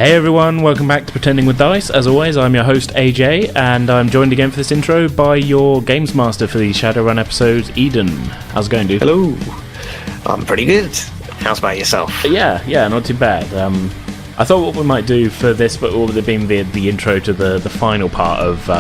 Hey everyone, welcome back to Pretending with Dice. As always, I'm your host AJ, and I'm joined again for this intro by your games master for the Shadowrun episodes, Eden. How's it going, dude? Hello. I'm pretty good. How's about yourself? Yeah, not too bad. I thought what we might do for this, but all of being the intro to the final part of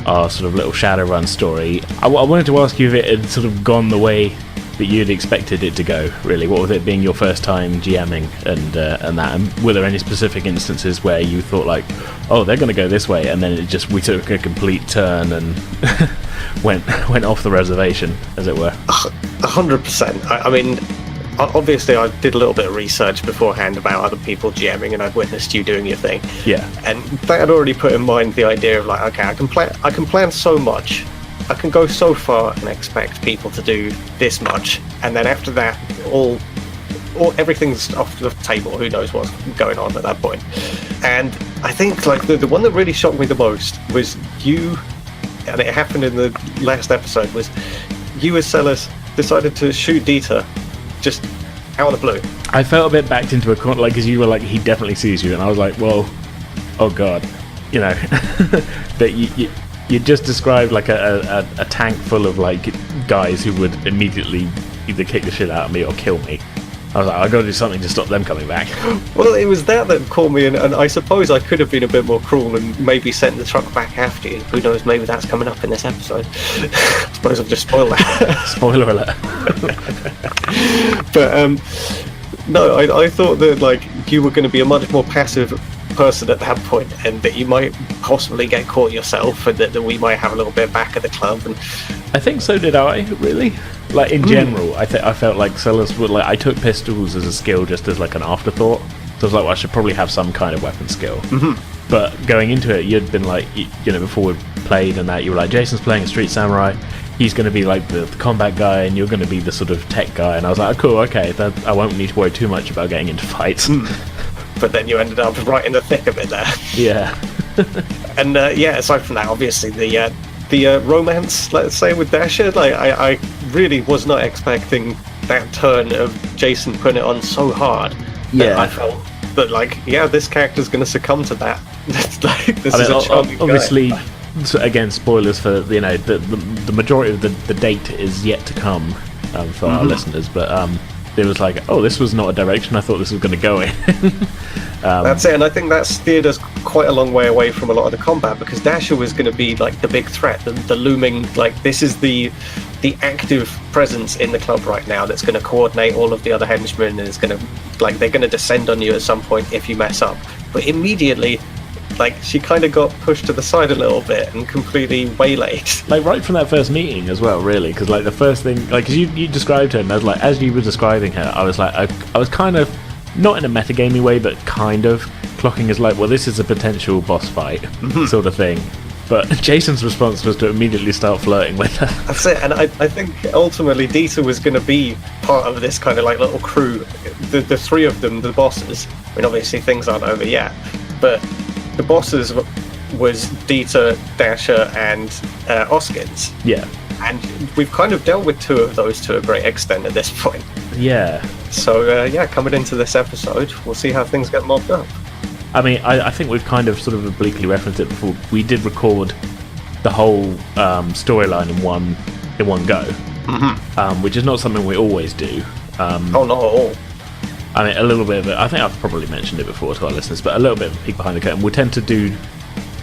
our sort of little Shadowrun story, I wanted to ask you if it had sort of gone the way that you'd expected it to go, really. What with it being your first time GMing and that, and were there any specific instances where you thought like, oh, they're going to go this way, and then we took a complete turn and went off the reservation, as it were? 100%. I mean, obviously I did a little bit of research beforehand about other people GMing, and I'd witnessed you doing your thing. Yeah. And that had already put in mind the idea of like, okay, I can plan so much. I can go so far and expect people to do this much, and then after that, everything's off the table. Who knows what's going on at that point? And I think like the one that really shocked me the most was you, and it happened in the last episode, was you as Selas decided to shoot Dieter just out of the blue. I felt a bit backed into a corner, like, because you were like, he definitely sees you, and I was like, well, oh god, you know, that you just described like a tank full of like guys who would immediately either kick the shit out of me or kill me. I was like, I've got to do something to stop them coming back. Well, it was that caught me, and I suppose I could have been a bit more cruel and maybe sent the truck back after you. Who knows, maybe that's coming up in this episode. I suppose I've just spoiled that. Spoiler alert. But no, I thought that like you were going to be a much more passive person at that point, and that you might possibly get caught yourself, and that we might have a little bit back at the club. And I think so did I, really. Like in general, I felt like Selas would like. I took pistols as a skill just as like an afterthought. So I was like, well, I should probably have some kind of weapon skill. Mm-hmm. But going into it, you'd been like, you know, before we played and that, you were like, Jason's playing a street samurai. He's going to be like the combat guy, and you're going to be the sort of tech guy. And I was like, oh, cool, okay, I won't need to worry too much about getting into fights. But then you ended up right in the thick of it there. Yeah. And yeah, aside from that, obviously the romance, let's say, with Dascha, like I really was not expecting that turn of Jason putting it on so hard. Yeah. I felt that like, yeah, this character's going to succumb to that. Like, this is a charming obviously guy. So again, spoilers for, you know, the majority of the date is yet to come for our listeners, but it was like, oh, this was not a direction I thought this was going to go in. That's it, and I think that steered us quite a long way away from a lot of the combat, because Dascha was going to be like the big threat, the looming, like, this is the active presence in the club right now that's going to coordinate all of the other henchmen, and it's going to, like, they're going to descend on you at some point if you mess up. But immediately, like, she kind of got pushed to the side a little bit and completely waylaid. Like, right from that first meeting as well, really, because, like, the first thing, like, cause you described her, and I was like, as you were describing her, I was like, I was kind of, not in a metagamey way, but kind of clocking as like, well, this is a potential boss fight sort of thing. But Jason's response was to immediately start flirting with her. That's it, and I think ultimately Dieter was going to be part of this kind of like little crew. The three of them, the bosses. I mean, obviously things aren't over yet, but the bosses was Dieter, Dascha, and Oskins. Yeah. And we've kind of dealt with two of those to a great extent at this point. Yeah. So, yeah, coming into this episode, we'll see how things get mobbed up. I mean, I think we've kind of sort of obliquely referenced it before. We did record the whole storyline in one go, which is not something we always do. Oh, not at all. I mean, a little bit of it. I think I've probably mentioned it before to our listeners, but a little bit of a peek behind the curtain. We tend to do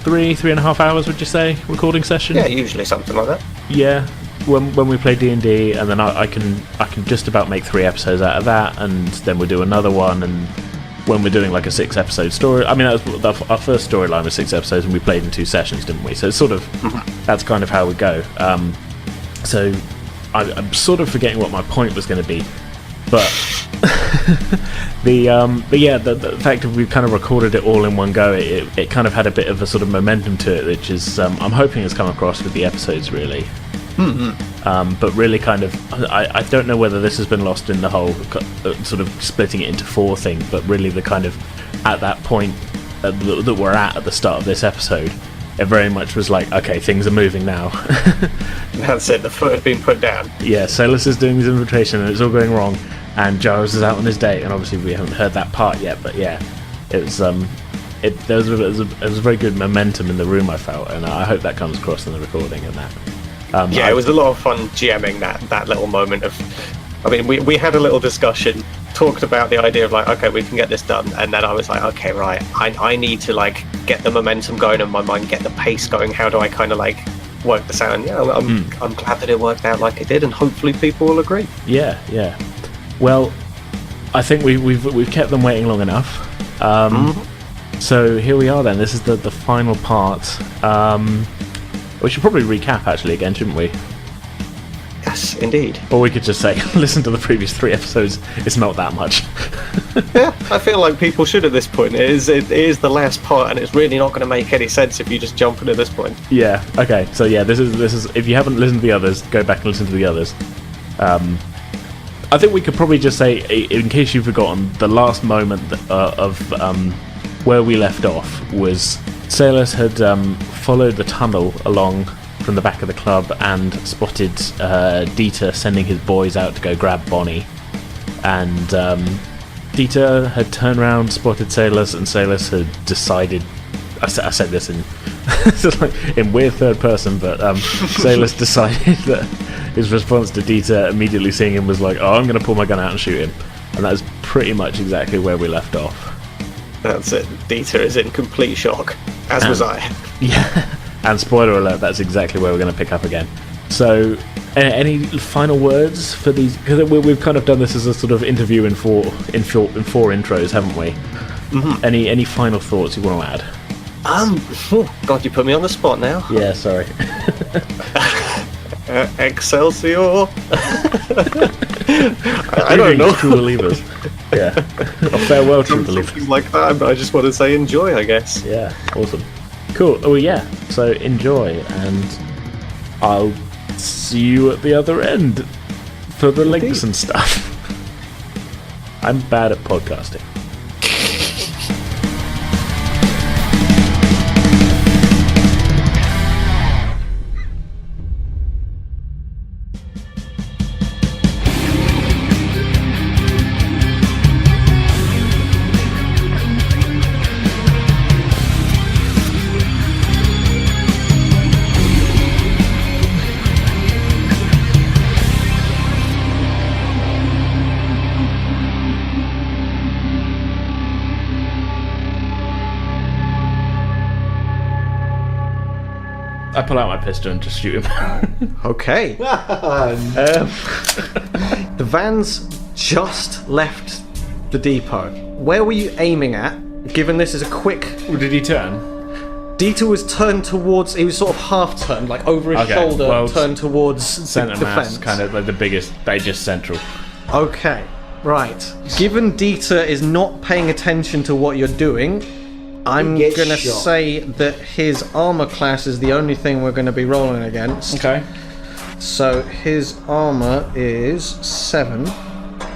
3.5 hours, would you say, recording session? Yeah, usually something like that. Yeah, when we play D&D, and then I can just about make 3 episodes out of that, and then we'll do another one, and when we're doing like a 6-episode story, I mean, our first storyline was 6 episodes, and we played in 2 sessions, didn't we? So it's sort of, that's kind of how we go. So I'm sort of forgetting what my point was going to be, but but yeah, the fact that we've kind of recorded it all in one go, it kind of had a bit of a sort of momentum to it, which is I'm hoping has come across with the episodes, really. But really kind of, I don't know whether this has been lost in the whole sort of splitting it into 4 thing, but really the kind of, at that point that we're at the start of this episode, it very much was like, okay, things are moving now. That's it, the foot had been put down. Yeah, Selas is doing his infiltration and it's all going wrong, and Giles is out on his date, and obviously we haven't heard that part yet, but yeah, It was there was a very good momentum in the room, I felt, and I hope that comes across in the recording and that. It was a lot of fun GMing that little moment of. I mean, we had a little discussion, talked about the idea of like, okay, we can get this done, and then I was like, okay, right, I need to like get the momentum going in my mind, get the pace going. How do I kind of like work this out? And I'm glad that it worked out like it did, and hopefully people will agree. Yeah. Well, I think we've kept them waiting long enough. So here we are then. This is the final part. We should probably recap actually again, shouldn't we? Yes, indeed. Or we could just say, listen to the previous 3 episodes. It's not that much. Yeah, I feel like people should at this point. It is the last part, and it's really not going to make any sense if you just jump in at this point. Yeah. Okay. So yeah, this is. If you haven't listened to the others, go back and listen to the others. I think we could probably just say, in case you've forgotten, the last moment of where we left off was Selas had followed the tunnel along from the back of the club and spotted Dieter sending his boys out to go grab Bonnie, and Dieter had turned around, spotted Selas, and Selas had decided. I said this in in weird third person, but Selas decided that his response to Dieter immediately seeing him was like, "Oh, I'm going to pull my gun out and shoot him," and that is pretty much exactly where we left off. That's it. Dieter is in complete shock, as was I. Yeah. And spoiler alert, that's exactly where we're going to pick up again. So, any final words for these? Because we've kind of done this as a sort of interview in four intros, haven't we? Mm-hmm. Any final thoughts you want to add? God, you put me on the spot now. Yeah, sorry. Excelsior. I don't know. True believers. Yeah. Or farewell, true believers. Something like that. But I just want to say enjoy, I guess. Yeah. Awesome. Cool. Oh yeah. So enjoy, and I'll see you at the other end for the links and stuff. I'm bad at podcasting. I pull out my pistol and just shoot him. Okay. The van's just left the depot. Where were you aiming at, given this is a quick... Did he turn? Dieter was turned towards... He was sort of half-turned, like over his shoulder, turned towards centre the mass, fence. kind of like the biggest, they're just central. Okay, right. Given Dieter is not paying attention to what you're doing... I'm going to say that his armor class is the only thing we're going to be rolling against. Okay. So his armor is 7.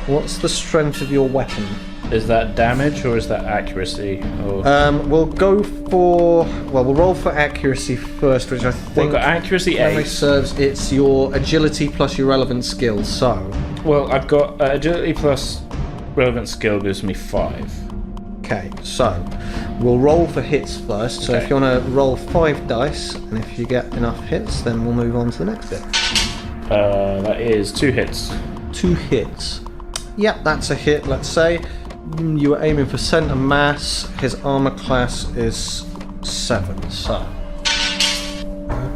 What's the strength of your weapon? Is that damage or is that accuracy? Or... We'll go for... Well, we'll roll for accuracy first, which I think... Well, got accuracy 8. Serves, it's your agility plus your relevant skill, so... Well, I've got agility plus relevant skill gives me 5. Okay, so we'll roll for hits first. So if you want to roll 5 dice, and if you get enough hits, then we'll move on to the next bit. That is 2 hits. 2 hits. Yep, that's a hit. Let's say you were aiming for centre mass. His armor class is 7. So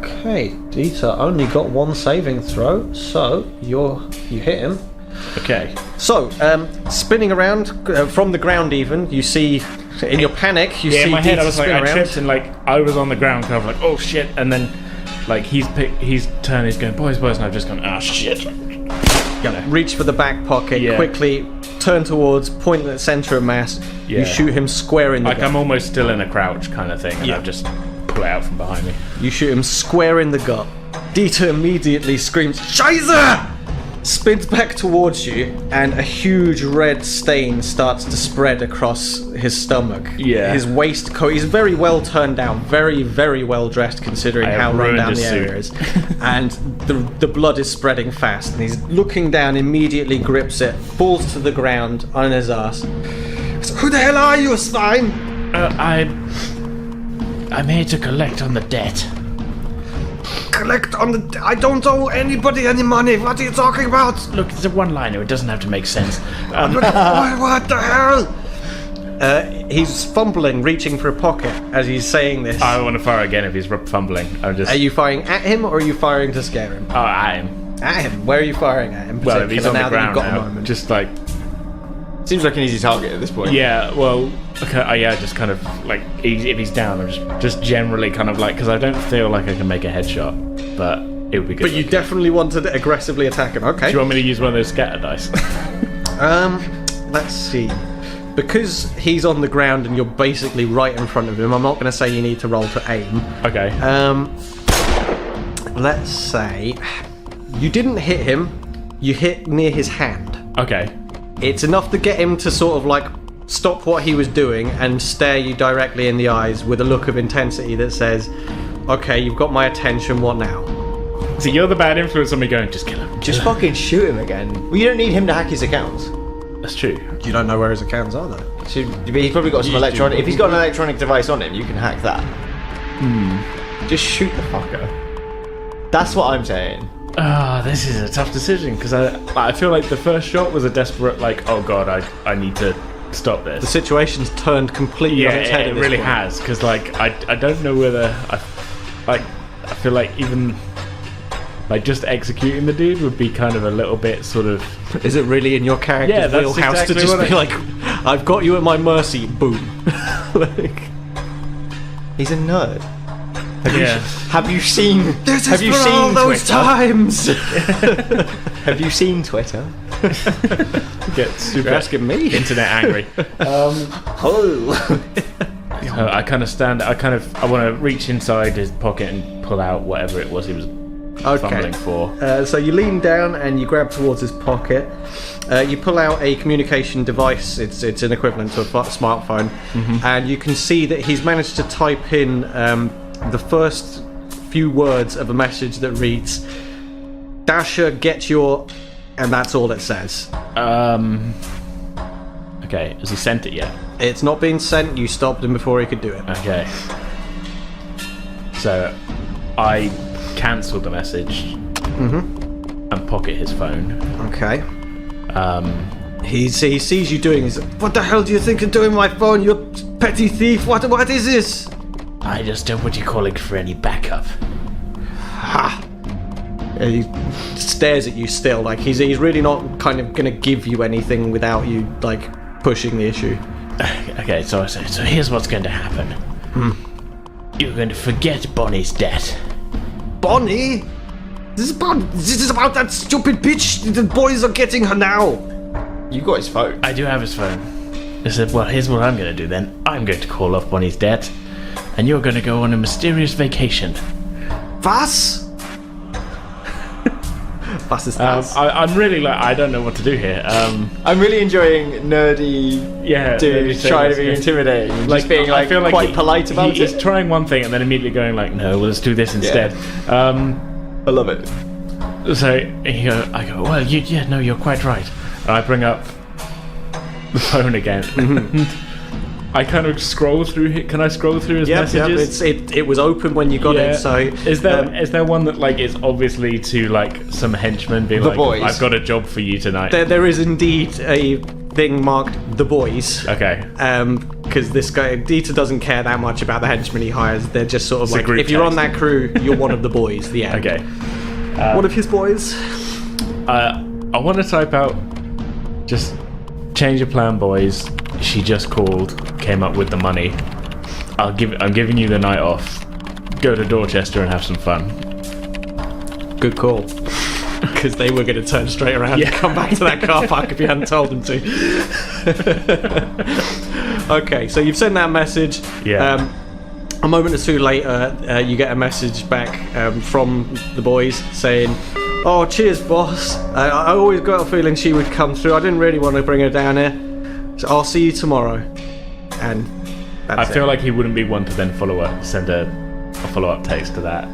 okay, Dieter only got 1 saving throw, so you hit him. Okay. So, spinning around from the ground, even you see in your panic, you see. In my head, I was like, around. I tripped and like I was on the ground, kind of like, oh shit, and then like he's turned, he's going, boys, and I've just gone, ah shit. Reach for the back pocket, quickly turn towards, point at the centre of mass. Yeah. You shoot him square in the gut. I'm almost still in a crouch kind of thing, and I just pull it out from behind me. You shoot him square in the gut. Dieter immediately screams, "Scheiße!" Spins back towards you, and a huge red stain starts to spread across his stomach. Yeah. His waistcoat, he's very well turned down, very, very well dressed considering how run down the area is. And the blood is spreading fast, and he's looking down, immediately grips it, falls to the ground on his ass. Who the hell are you, swine? I'm here to collect on the debt. Collect on the... I don't owe anybody any money. What are you talking about? Look, it's a one-liner. It doesn't have to make sense. What the hell? He's fumbling, reaching for a pocket as he's saying this. I want to fire again if he's fumbling. Are you firing at him or are you firing to scare him? Oh, at him. At him? Where are you firing at him? Well, if he's on the ground now, just like... Seems like an easy target at this point. Yeah, well, okay, yeah, just kind of like if he's down, I'm just generally kind of like, because I don't feel like I can make a headshot, but it would be good. But you definitely want to aggressively attack him. Okay. Do you want me to use one of those scatter dice? Let's see. Because he's on the ground and you're basically right in front of him, I'm not going to say you need to roll to aim. Okay. Let's say you didn't hit him. You hit near his hand. Okay. It's enough to get him to sort of like stop what he was doing and stare you directly in the eyes with a look of intensity that says, okay, you've got my attention, what now? So you're the bad influence on me going, just kill him. Just fucking shoot him again. Well, you don't need him to hack his accounts. That's true. You don't know where his accounts are, though. So, he's probably got some electronic... If he's got an electronic device on him, you can hack that. Just shoot the fucker. That's what I'm saying. This is a tough decision, because I feel like the first shot was a desperate, like, oh god, I need to stop this. The situation's turned completely on its head. It really has, because like I don't know whether I feel like even like just executing the dude would be kind of a little bit sort of. Is it really in your character's wheelhouse to just be like, I've got you at my mercy, boom? Like, he's a nerd. Have you seen? This have is you for seen all those Twitter? Times. Have you seen Twitter? Get super You're asking me. internet angry. I kind of I want to reach inside his pocket and pull out whatever it was he was fumbling for. So you lean down and you grab towards his pocket. You pull out a communication device. It's an equivalent to a smartphone, and you can see that he's managed to type in the first few words of a message that reads, "Dascha, get your," and that's all it says. Okay, has he sent it yet? It's not been sent. You stopped him before he could do it. Okay. So I cancel the message and pocket his phone. Okay. He sees you doing this. What the hell do you think you're doing with my phone, you petty thief? What is this? I just don't want you calling for any backup. Ha! And he stares at you still, like he's really not kind of gonna give you anything without you like pushing the issue. Okay, so here's what's going to happen. You're going to forget Bonnie's debt. Bonnie? This is about that stupid bitch. The boys are getting her now. You got his phone. I do have his phone. I said, well, here's what I'm going to do then. I'm going to call off Bonnie's debt, and you're going to go on a mysterious vacation. Was? Was ist das? I'm really like, I don't know what to do here. I'm really enjoying nerdy dude trying to be intimidating. Like, just being like, feel like quite polite about it. He's trying one thing and then immediately going like, no, well, let's do this instead. I love it. So I go, well, you're quite right. And I bring up the phone again. I kind of scroll through. Can I scroll through his messages? It was open when you got it. So is there one that like is obviously to like some henchmen being the like, boys. I've got a job for you tonight. There is indeed a thing marked the boys. Okay. Because this guy Dieter doesn't care that much about the henchmen he hires. They're just sort of It's like, if you're on that crew, you're one of the boys. The end. Okay. One of his boys. I want to type out just change of plan, boys. She just called, came up with the money. I'm giving you the night off. Go to Dorchester and have some fun. Good call. Because they were going to turn straight around and come back to that car park if you hadn't told them to. Okay, so you've sent that message. Yeah. A moment or two later, you get a message back from the boys saying, "Oh, cheers, boss. I always got a feeling she would come through. I didn't really want to bring her down here. So I'll see you tomorrow." And that's I feel like he wouldn't be one to then send a follow-up text to that.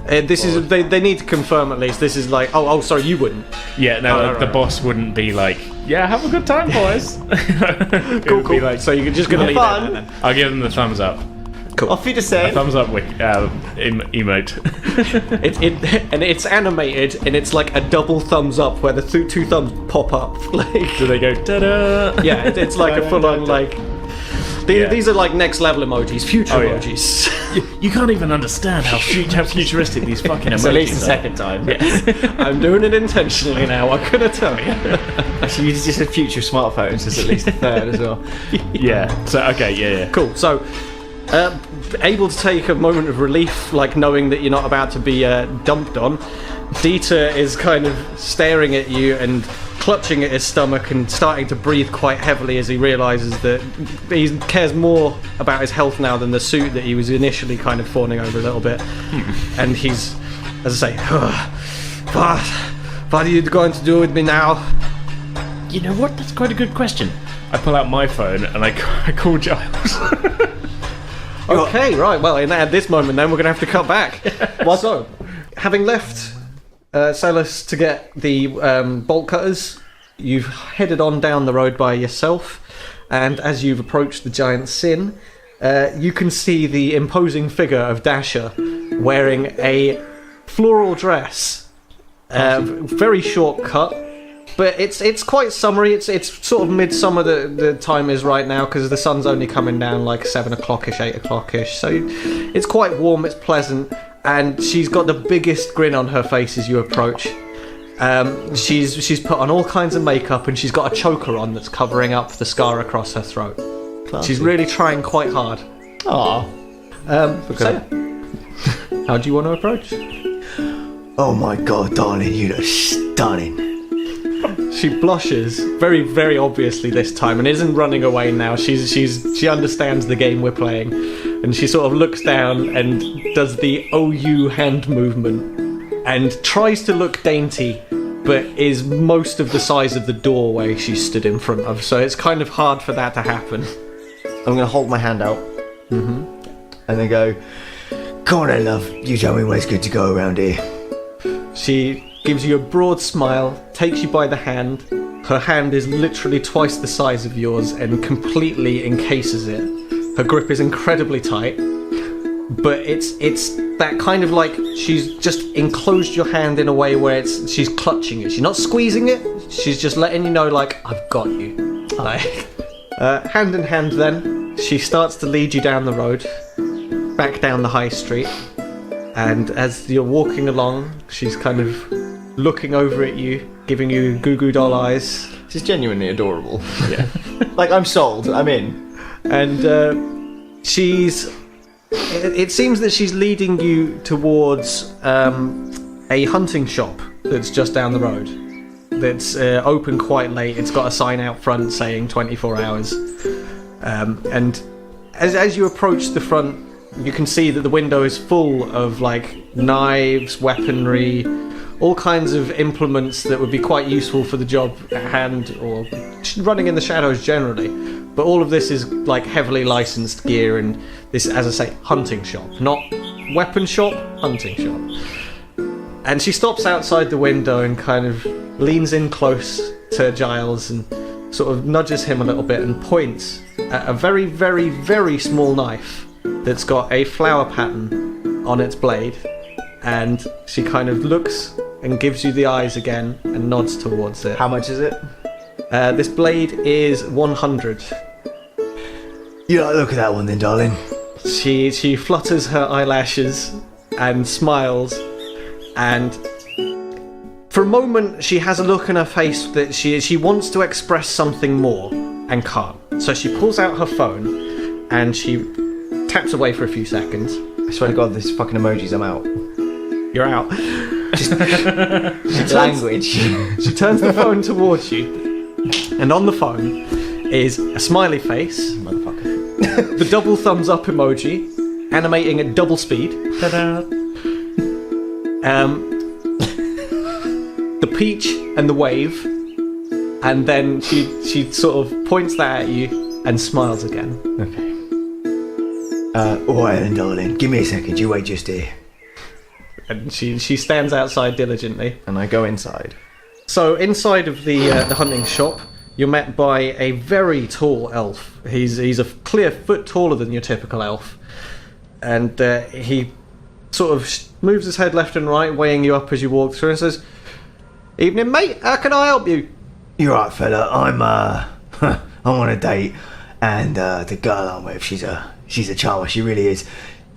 This is they need to confirm at least. This is like sorry, you wouldn't. Yeah, no, right. the boss wouldn't be like, yeah, have a good time, boys. Cool. Be like, so you're just gonna leave fun. it there then. I'll give them the thumbs up. Cool. Off you to say. Thumbs up emote. And it's animated, and it's like a double thumbs up where the two thumbs pop up. Like, Do they go ta-da? yeah, it's like a full on like. These are like next level emojis, future emojis. You can't even understand how futuristic these fucking emojis It's at least the are. second time. I'm doing it intentionally now. I couldn't tell you. Actually, you just said future smartphones. There's at least a third as well. Yeah. So okay, yeah. Cool. So, able to take a moment of relief, like knowing that you're not about to be dumped on. Dieter is kind of staring at you and clutching at his stomach and starting to breathe quite heavily as he realises that he cares more about his health now than the suit that he was initially kind of fawning over a little bit. And he's, as I say, what are you going to do with me now? You know what? That's quite a good question. I pull out my phone and I call Giles. Okay, right. Well, at this moment, then we're going to have to cut back. Well, so, having left Selas to get the bolt cutters, you've headed on down the road by yourself, and as you've approached the giant sin, you can see the imposing figure of Dascha wearing a floral dress, very short cut. But it's quite summery. It's sort of midsummer the time is right now because the sun's only coming down like 7 o'clock-ish, 8 o'clock-ish. So it's quite warm, it's pleasant, and she's got the biggest grin on her face as you approach. She's put on all kinds of makeup and she's got a choker on that's covering up the scar across her throat. Classy. She's really trying quite hard. Aww. So, how do you want to approach? Oh my god, darling, you look stunning. She blushes very, very obviously this time and isn't running away now. She understands the game we're playing, and she sort of looks down and does the OU hand movement and tries to look dainty, but is most of the size of the doorway she stood in front of. So it's kind of hard for that to happen. I'm going to hold my hand out. And then go, come on then, love. You tell me when it's good to go around here. She gives you a broad smile, takes you by the hand. Her hand is literally twice the size of yours and completely encases it. Her grip is incredibly tight, but it's that kind of like she's just enclosed your hand in a way where she's clutching it. She's not squeezing it. She's just letting you know, like, I've got you. Like, hand in hand, then she starts to lead you down the road, back down the high street. And as you're walking along, she's kind of looking over at you, giving you goo goo doll eyes. This is genuinely adorable. Yeah. Like, I'm sold. I'm in. And it seems that she's leading you towards a hunting shop that's just down the road. That's open quite late. It's got a sign out front saying 24 hours. And as you approach the front, you can see that the window is full of like knives, weaponry, all kinds of implements that would be quite useful for the job at hand or running in the shadows generally. But all of this is like heavily licensed gear, and this, as I say, hunting shop, not weapon shop, hunting shop. And she stops outside the window and kind of leans in close to Giles and sort of nudges him a little bit and points at a very, very, very small knife that's got a flower pattern on its blade, and she kind of looks and gives you the eyes again and nods towards it. How much is it? This blade is 100. You like the look at that one then, darling? She flutters her eyelashes and smiles, and for a moment she has a look on her face that she wants to express something more and can't. So she pulls out her phone and she taps away for a few seconds. I swear to God, this fucking emojis, I'm out. You're out. Language. She turns the phone towards you, and on the phone is a smiley face, Motherfucker. the double thumbs up emoji, animating at double speed. Ta-da! The peach and the wave, and then she sort of points that at you and smiles again. Okay. Alright then, darling. Give me a second. You wait just here. And she stands outside diligently. And I go inside. So inside of the hunting shop, you're met by a very tall elf. He's a clear foot taller than your typical elf. And he sort of moves his head left and right, weighing you up as you walk through, and says, "Evening, mate. How can I help you?" You're right, fella. I'm on a date, and the girl I'm with, she's a charmer. She really is.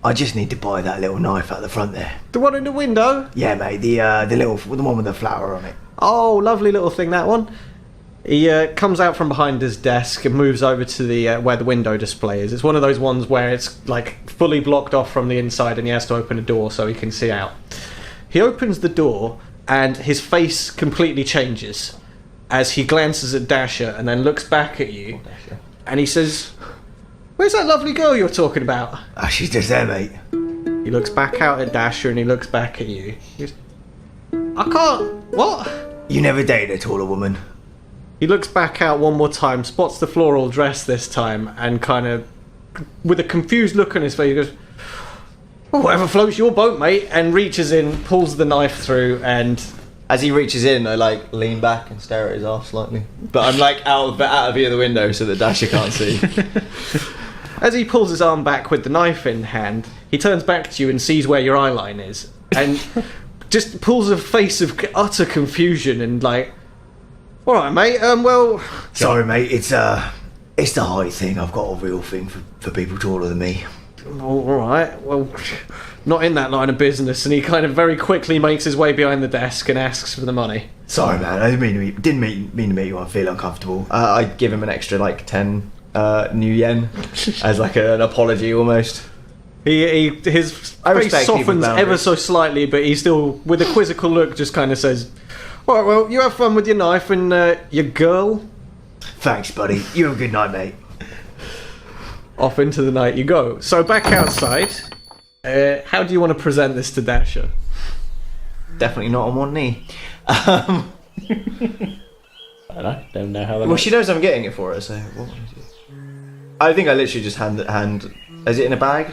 I just need to buy that little knife out the front there. The one in the window? Yeah, mate. The one with the flower on it. Oh, lovely little thing, that one. He comes out from behind his desk and moves over to the where the window display is. It's one of those ones where it's like fully blocked off from the inside, and he has to open a door so he can see out. He opens the door, and his face completely changes as he glances at Dascha and then looks back at you, and he says, "Where's that lovely girl you're talking about?" Ah, she's just there, mate. He looks back out at Dascha and he looks back at you. He goes, "I can't... What?" You never dated a taller woman. He looks back out one more time, spots the floral dress this time, and kind of, with a confused look on his face, he goes, "Oh, whatever floats your boat, mate," and reaches in, pulls the knife through, and... As he reaches in, I like lean back and stare at his arse slightly. But I'm like out of view of the window so that Dascha can't see. As he pulls his arm back with the knife in hand, he turns back to you and sees where your eye line is, and just pulls a face of utter confusion and like, "All right, mate. Well, Sorry, mate. It's the height thing. I've got a real thing for people taller than me. all right. Well, not in that line of business." And he kind of very quickly makes his way behind the desk and asks for the money. Sorry, man. I didn't mean to make you feel uncomfortable. I give him an extra like 10 new yen as like an apology almost. His I face respect people's softens boundaries. ever so slightly, but he still, with a quizzical look, just kind of says, "All right, well, you have fun with your knife and your girl." Thanks, buddy. You have a good night, mate. Off into the night you go. So back outside, how do you want to present this to Dascha? Definitely not on one knee. I don't know how that Well, she knows I'm getting it for her, so what would I do? I think I literally just hand. Is it in a bag?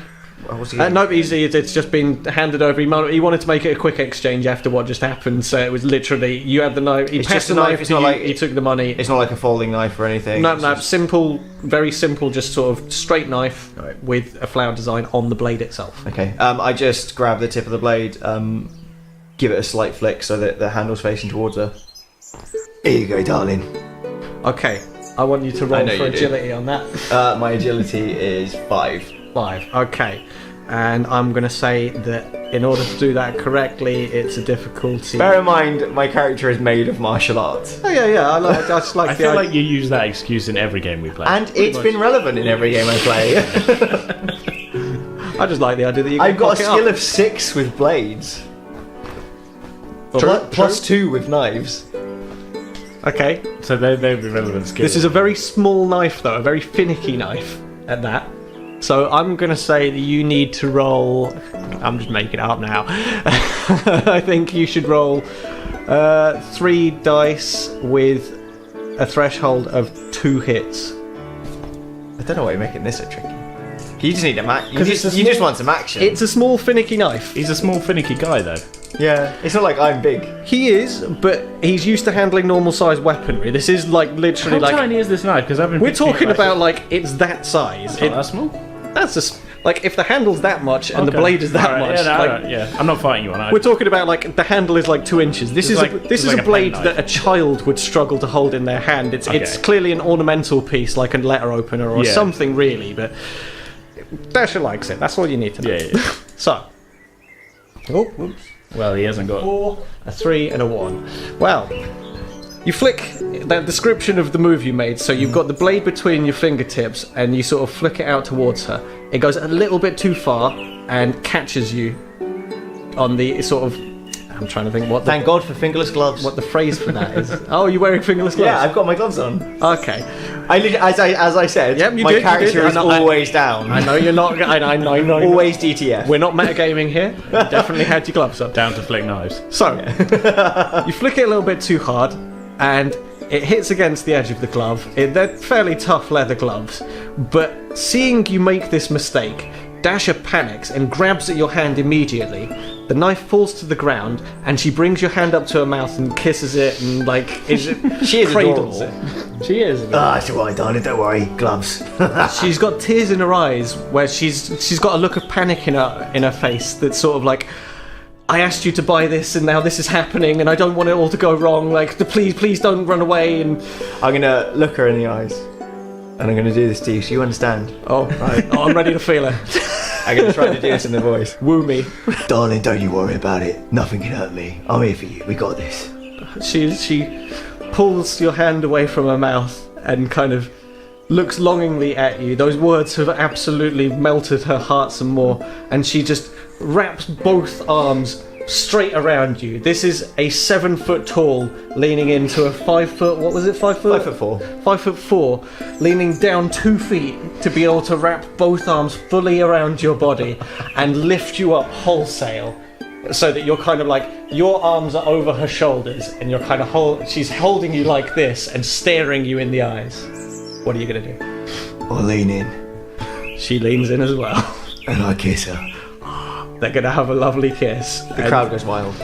What's he No, it's just been handed over. He wanted to make it a quick exchange after what just happened, so it was literally, you had the knife, he It's passed just a the knife, knife it's to not you, like- he took the money. It's not like a folding knife or anything. No, It's no, just- simple, very simple, just sort of straight knife with a flower design on the blade itself. Okay. I just grab the tip of the blade, give it a slight flick so that the handle's facing towards her. Here you go, darling. Okay, I want you to I roll know for you do. agility on that. My agility is 5. 5. Okay. And I'm going to say that in order to do that correctly, it's a difficulty. Bear in mind, my character is made of martial arts. Oh, yeah. I just like I the feel idea. like you use that excuse in every game we play. And it's been relevant in every game I play. I just like the idea that you can I've got a cock it skill up. of 6 with blades. True, Plus 2 with knives. Okay. So they've been relevant skills. This is a very small knife, though, a very finicky knife at that. So I'm going to say that you need to roll... I'm just making it up now. I think you should roll 3 dice with a threshold of 2 hits. I don't know why you're making this so tricky. You just need a you it's a just want some action. It's a small, finicky knife. He's a small, finicky guy, though. Yeah, it's not like I'm big. He is, but he's used to handling normal-sized weaponry. This is like literally How like... tiny is this knife? Because I've been. We're picturing talking it about like it's that size. It's not that small. That's just like if the handle's that much and the Okay. blade is that Alright, much. Yeah, no, like, alright, yeah. I'm not fighting you on it. we're talking about like the handle is like 2 inches. This is It's this is like a a blade penknife. that a child would struggle to hold in their hand. It's Okay. clearly an ornamental piece, like a letter opener or Yeah. something really. But Dascha likes it. That's all you need to know. Yeah. So, oh, whoops. Well, he hasn't got. 4, a 3, and a 1. Well, you flick that description of the move you made, so you've got the blade between your fingertips and you sort of flick it out towards her. It goes a little bit too far and catches you on the sort of... I'm trying to think what the, Thank God for fingerless gloves. what the phrase for that is. Oh, you're wearing fingerless gloves? Yeah, I've got my gloves on. Okay. As I said, Yep, you my did, you character did. is I know- always down. I know you're not... I know. Always DTF. We're not metagaming here. You definitely had your gloves up. Down to flick knives. So, you flick it a little bit too hard, and it hits against the edge of the glove. They're fairly tough leather gloves, but seeing you make this mistake, Dascha panics and grabs at your hand immediately, The knife falls to the ground, and she brings your hand up to her mouth and kisses it, and She is cradles adorable. it. She is. It's alright, darling, don't worry. Gloves. She's got tears in her eyes, where she's got a look of panic in her face that's sort of like, I asked you to buy this, and now this is happening, and I don't want it all to go wrong. Like, please don't run away. And I'm gonna look her in the eyes, and I'm gonna do this to you, so you understand. oh, right. Oh, I'm ready to feel it. I'm gonna try to do this in the voice. Woo me. Darling, don't you worry about it. Nothing can hurt me. I'm here for you. We got this. She pulls your hand away from her mouth and kind of looks longingly at you. Those words have absolutely melted her heart some more, and she just wraps both arms straight around you. This is a 7 foot tall, leaning into a 5 foot. What was it? 5 foot? 5'4". 5'4", leaning down 2 feet to be able to wrap both arms fully around your body and lift you up wholesale, so that you're kind of like, your arms are over her shoulders, and you're kind of she's holding you like this and staring you in the eyes. What are you gonna do? I'll lean in, She leans in as well. and I kiss her. They're gonna have a lovely kiss. The crowd goes wild.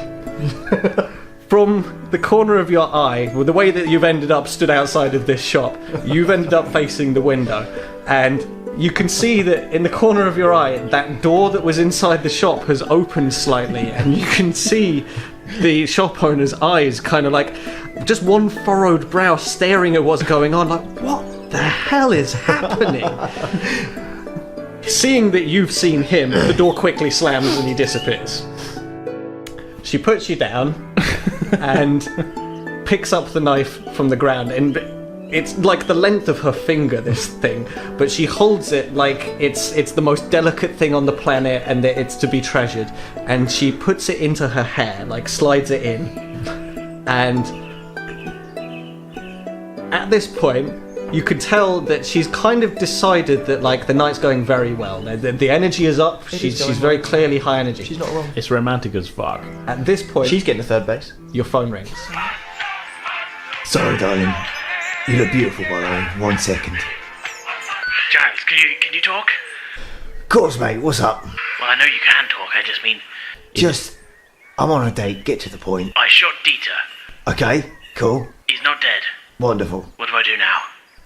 From the corner of your eye, well, the way that you've ended up stood outside of this shop, you've ended up facing the window, and you can see that in the corner of your eye, that door that was inside the shop has opened slightly, and you can see the shop owner's eyes kind of like just one furrowed brow staring at what's going on, like, what the hell is happening? Seeing that you've seen him, the door quickly slams and he disappears. She puts you down and picks up the knife from the ground, and it's like the length of her finger, this thing, but she holds it like it's the most delicate thing on the planet and that it's to be treasured, and she puts it into her hair, like slides it in, and at this point you could tell that she's kind of decided that like the night's going very well. The energy is up. She's very clearly high energy. She's not wrong. It's romantic as fuck. At this point, She's getting to third base. your phone rings. Sorry, darling. You look beautiful, by the way. 1 second. Giles, can you talk? Of course, mate. What's up? Well, I know you can talk, I just mean, Just, I'm on a date. Get to the point. I shot Dieter. Okay, cool. He's not dead. Wonderful. What do I do now?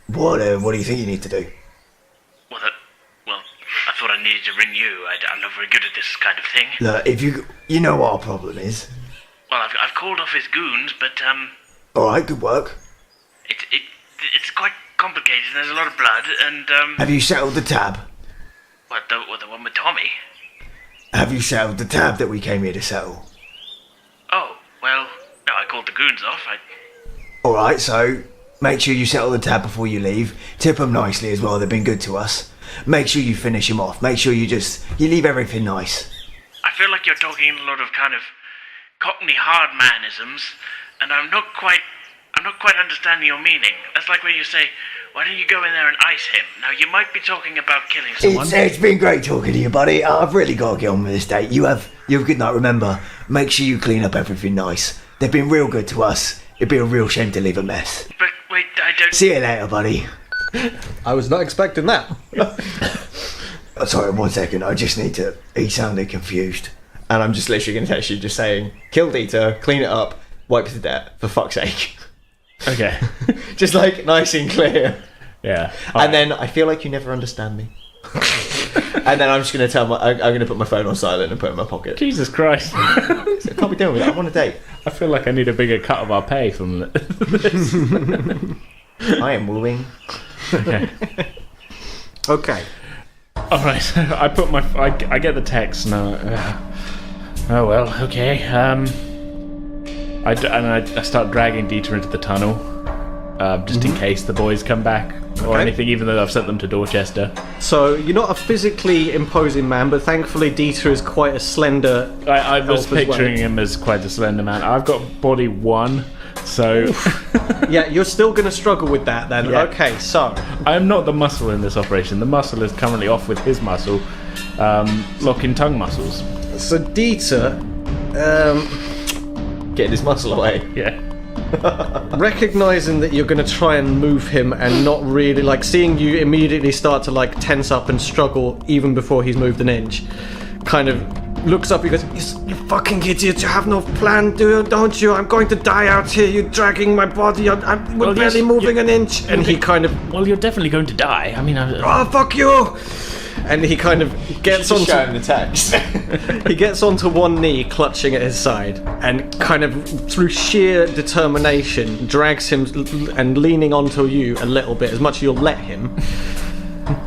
What do you think you need to do? Well, I thought I needed to ring you. I'm not very good at this kind of thing. Look, if you know what our problem is. Well, I've called off his goons, but, Alright, good work. it's quite complicated. There's a lot of blood, and, Have you settled the tab? the one with Tommy? Have you settled the tab that we came here to settle? Oh, well, no, I called the goons off. Alright, so make sure you settle the tab before you leave. Tip them nicely as well, they've been good to us. Make sure you finish him off. Make sure you leave everything nice. I feel like you're talking in a lot of kind of Cockney hard manisms, and I'm not quite understanding your meaning. That's like when you say, why don't you go in there and ice him? Now, you might be talking about killing someone. It's been great talking to you, buddy. I've really got to get on with this date. You have a good night, remember. Make sure you clean up everything nice. They've been real good to us. It'd be a real shame to leave a mess. But wait, I don't... See you later, buddy. I was not expecting that. Sorry, 1 second. I just need to... He sounded confused. And I'm just literally going to text you just saying, kill Dieter, clean it up, wipe the debt, for fuck's sake. Okay. Just like nice and clear. Yeah. And then I feel like you never understand me. And then I'm just going to I'm going to put my phone on silent and put it in my pocket. Jesus Christ. I can't be doing with that. I'm on a date. I feel like I need a bigger cut of our pay from this. I am wooing. Okay. Okay. All right. I put my. I get the text now. Oh well. Okay. I start dragging Dieter into the tunnel, just in case the boys come back or anything. Even though I've sent them to Dorchester. So you're not a physically imposing man, but thankfully Dieter is quite a slender. I was elf as picturing well. him as quite a slender man. I've got body 1, so Yeah, you're still going to struggle with that then. Yeah. Okay, so I'm not the muscle in this operation. The muscle is currently off with his muscle, locking tongue muscles. Dieter, Getting his muscle away. Yeah. recognizing that you're going to try and move him and not really like seeing you immediately start to like tense up and struggle even before he's moved an inch, kind of looks up and goes, you fucking idiot! You have no plan, don't you? I'm going to die out here. You're dragging my body. We're barely moving an inch. And he kind of... Well, you're definitely going to die. I mean... Oh, fuck you! And he kind of gets onto... Show him the text. He gets onto one knee, clutching at his side, and kind of, through sheer determination, drags him, and leaning onto you a little bit, as much as you'll let him,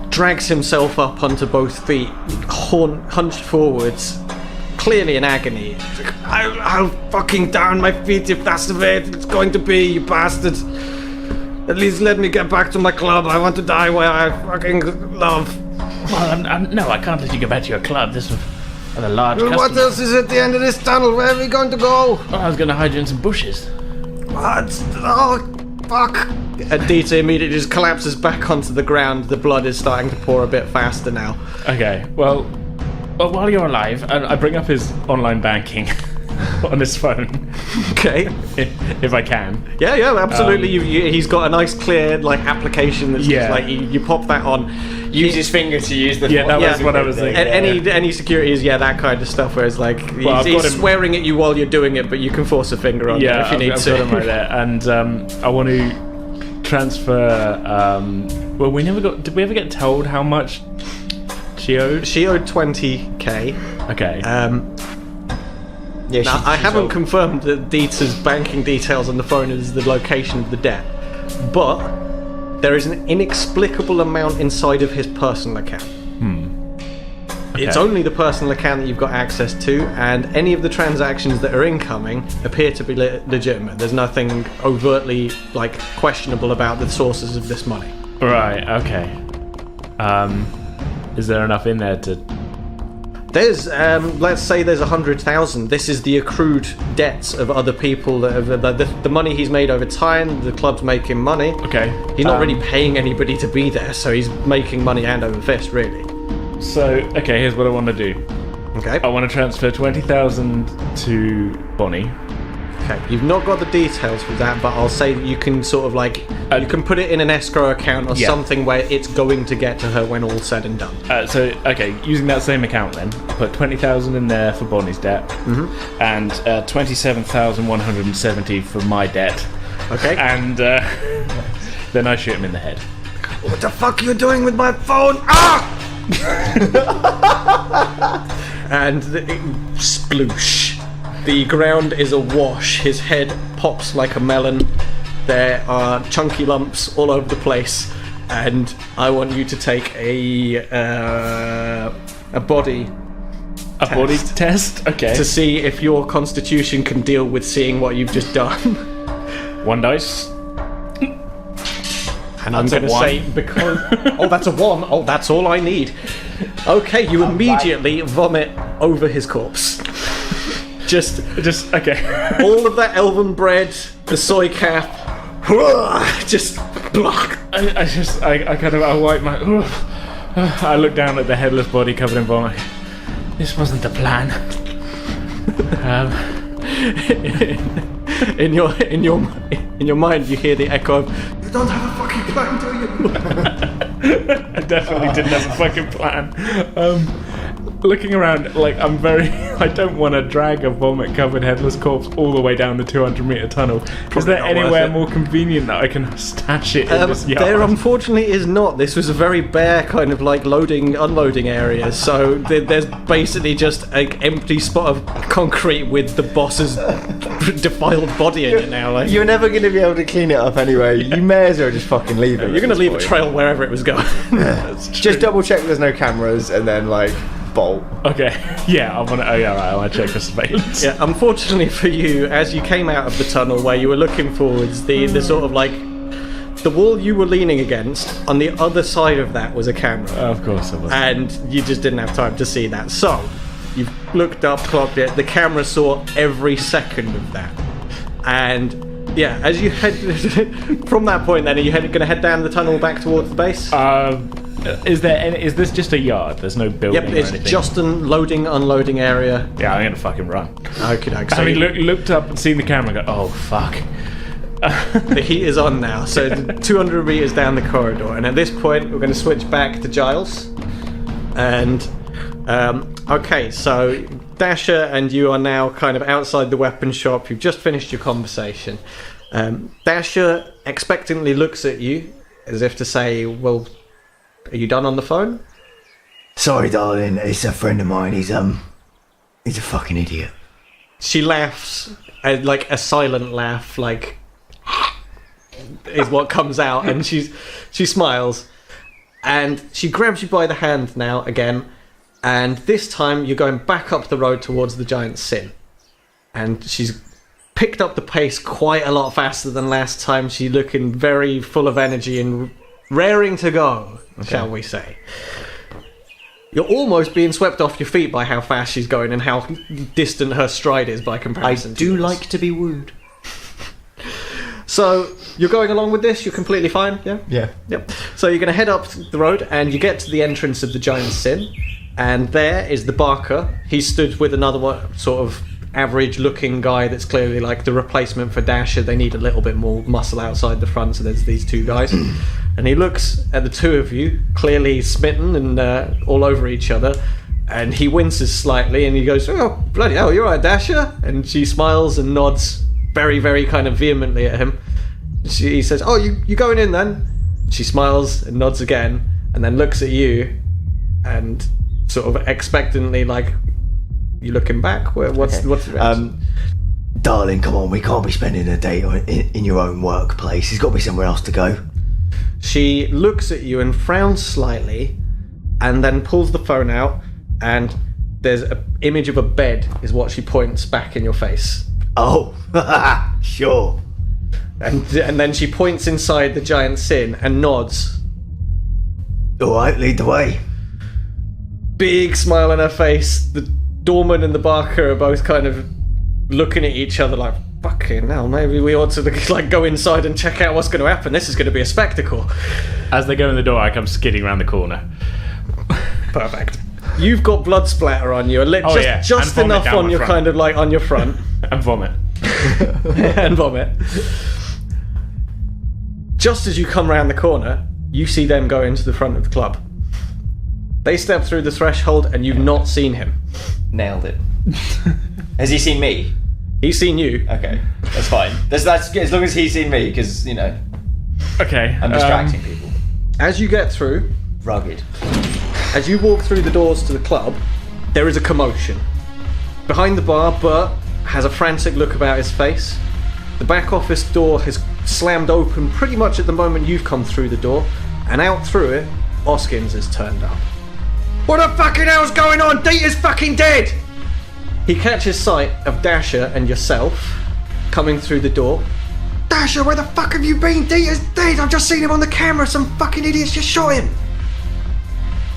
drags himself up onto both feet, hunched forwards, clearly in agony. I'll fucking down my feet if that's the way it's going to be, you bastard. At least let me get back to my club. I want to die where I fucking love. Well, no, I can't let you go back to your club. This is a large customer. What else is at the end of this tunnel? Where are we going to go? Well, I was going to hide you in some bushes. What? Oh, fuck. And Dieter immediately just collapses back onto the ground. The blood is starting to pour a bit faster now. Okay, well while you're alive, I bring up his online banking on his phone. Okay. If I can. Yeah, absolutely. He's got a nice clear application that's just like you pop that on. Use his finger to use the... Yeah, that was what I was thinking. Any security is that kind of stuff where it's like he's swearing at you while you're doing it, but you can force a finger on there if you need to. Got him right there, and I want to transfer. Well, did we ever get told how much she owed? She owed 20k. Okay. Yeah. Now, I haven't confirmed that Dieter's banking details on the phone is the location of the debt, but there is an inexplicable amount inside of his personal account. Okay. It's only the personal account that you've got access to, and any of the transactions that are incoming appear to be legitimate. There's nothing overtly questionable about the sources of this money. Right. Okay. Is there enough in there to? There's, let's say there's 100,000. This is the accrued debts of other people that have the money he's made over time. The club's making money. Okay. He's not really paying anybody to be there, so he's making money hand over fist, really. So, okay, here's what I want to do. Okay. I want to transfer 20,000 to Bonnie. Okay. You've not got the details for that, but I'll say that you can sort of you can put it in an escrow account or something where it's going to get to her when all's said and done. Using that same account then, I put 20,000 in there for Bonnie's debt, and 27,170 for my debt. Okay. And then I shoot him in the head. What the fuck are you doing with my phone? Ah! And sploosh. The ground is awash. His head pops like a melon. There are chunky lumps all over the place, and I want you to take a body test. Okay. To see if your constitution can deal with seeing what you've just done. 1 dice. And I'm going to say because... Oh, that's a 1. Oh, that's all I need. Okay, you immediately vomit over his corpse. Just okay. All of that elven bread, the soy cap, just block. I wipe my. I look down at the headless body covered in vomit. This wasn't the plan. In your mind, you hear the echo of, "You don't have a fucking plan, do you?" I definitely didn't have a fucking plan. Looking around, I don't want to drag a vomit-covered headless corpse all the way down the 200-meter tunnel. Is there anywhere more convenient that I can stash it in this yard? There unfortunately is not. This was a very bare kind of loading, unloading area, so there's basically just an empty spot of concrete with the boss's defiled body in it now. You're never going to be able to clean it up anyway. You may as well just fucking leave it. You're going to leave a trail wherever it was going. Just double check there's no cameras, and then bolt. Okay. Yeah, I want to check for surveillance. Yeah, unfortunately for you, as you came out of the tunnel where you were looking forwards, the sort of the wall you were leaning against, on the other side of that was a camera. Of course it was. And you just didn't have time to see that. So, you've looked up, clocked it, the camera saw every second of that. And yeah, as you head from that point then, are you going to head down the tunnel back towards the base? Is this just a yard? There's no building. Yep, it's just a loading, unloading area. Yeah, I'm gonna fucking run. Okay. So looked up and seen the camera and go, oh fuck. The heat is on now, so 200 meters down the corridor, and at this point we're going to switch back to Giles. And okay, so Dascha and you are now kind of outside the weapon shop. You've just finished your conversation. Dascha expectantly looks at you as if to say, well, are you done on the phone? Sorry, darling. It's a friend of mine. He's a fucking idiot. She laughs, like a silent laugh, like is what comes out, and she smiles, and she grabs you by the hand now again, and this time you're going back up the road towards the giant sin, and she's picked up the pace quite a lot faster than last time. She's looking very full of energy and raring to go, shall we say. You're almost being swept off your feet by how fast she's going and how distant her stride is by comparison. I do like to be wooed. So, you're going along with this? You're completely fine? Yeah? Yeah. Yep. So you're going to head up the road and you get to the entrance of the giant sin, and there is the barker. He's stood with another one, sort of average-looking guy that's clearly like the replacement for Dascha. They need a little bit more muscle outside the front, so there's these two guys. And he looks at the two of you, clearly smitten and all over each other, and he winces slightly and he goes, "Oh, bloody hell, you're right, Dascha?" And she smiles and nods very, very kind of vehemently at him. He says, "Oh, you going in then?" She smiles and nods again, and then looks at you and sort of expectantly, like, you looking back? What's the reaction? Darling, come on, we can't be spending a day in your own workplace. There's got to be somewhere else to go. She looks at you and frowns slightly, and then pulls the phone out, and there's an image of a bed is what she points back in your face. Oh, sure. And then she points inside the giant sin and nods. All right, lead the way. Big smile on her face. The doorman and the barker are both kind of looking at each other like, fucking hell, maybe we ought to like go inside and check out what's going to happen. This is going to be a spectacle. As they go in the door, I come skidding around the corner. Perfect. You've got blood splatter on you, just enough on your kind of like on your front. And vomit. And vomit. Just as you come round the corner, you see them go into the front of the club. They step through the threshold and you've not seen him. Nailed it. Has he seen me? He's seen you. Okay, that's fine. That's as long as he's seen me, because, you know, Okay. I'm distracting people. As you get through, Rugged. as you walk through the doors to the club, there is a commotion. Behind the bar, Bert has a frantic look about his face. The back office door has slammed open pretty much at the moment you've come through the door, and out through it, Oskins has turned up. What the fucking hell's going on? Dieter's fucking dead! He catches sight of Dascha and yourself coming through the door. Dascha, where the fuck have you been? Dieter's dead! I've just seen him on the camera. Some fucking idiots just shot him.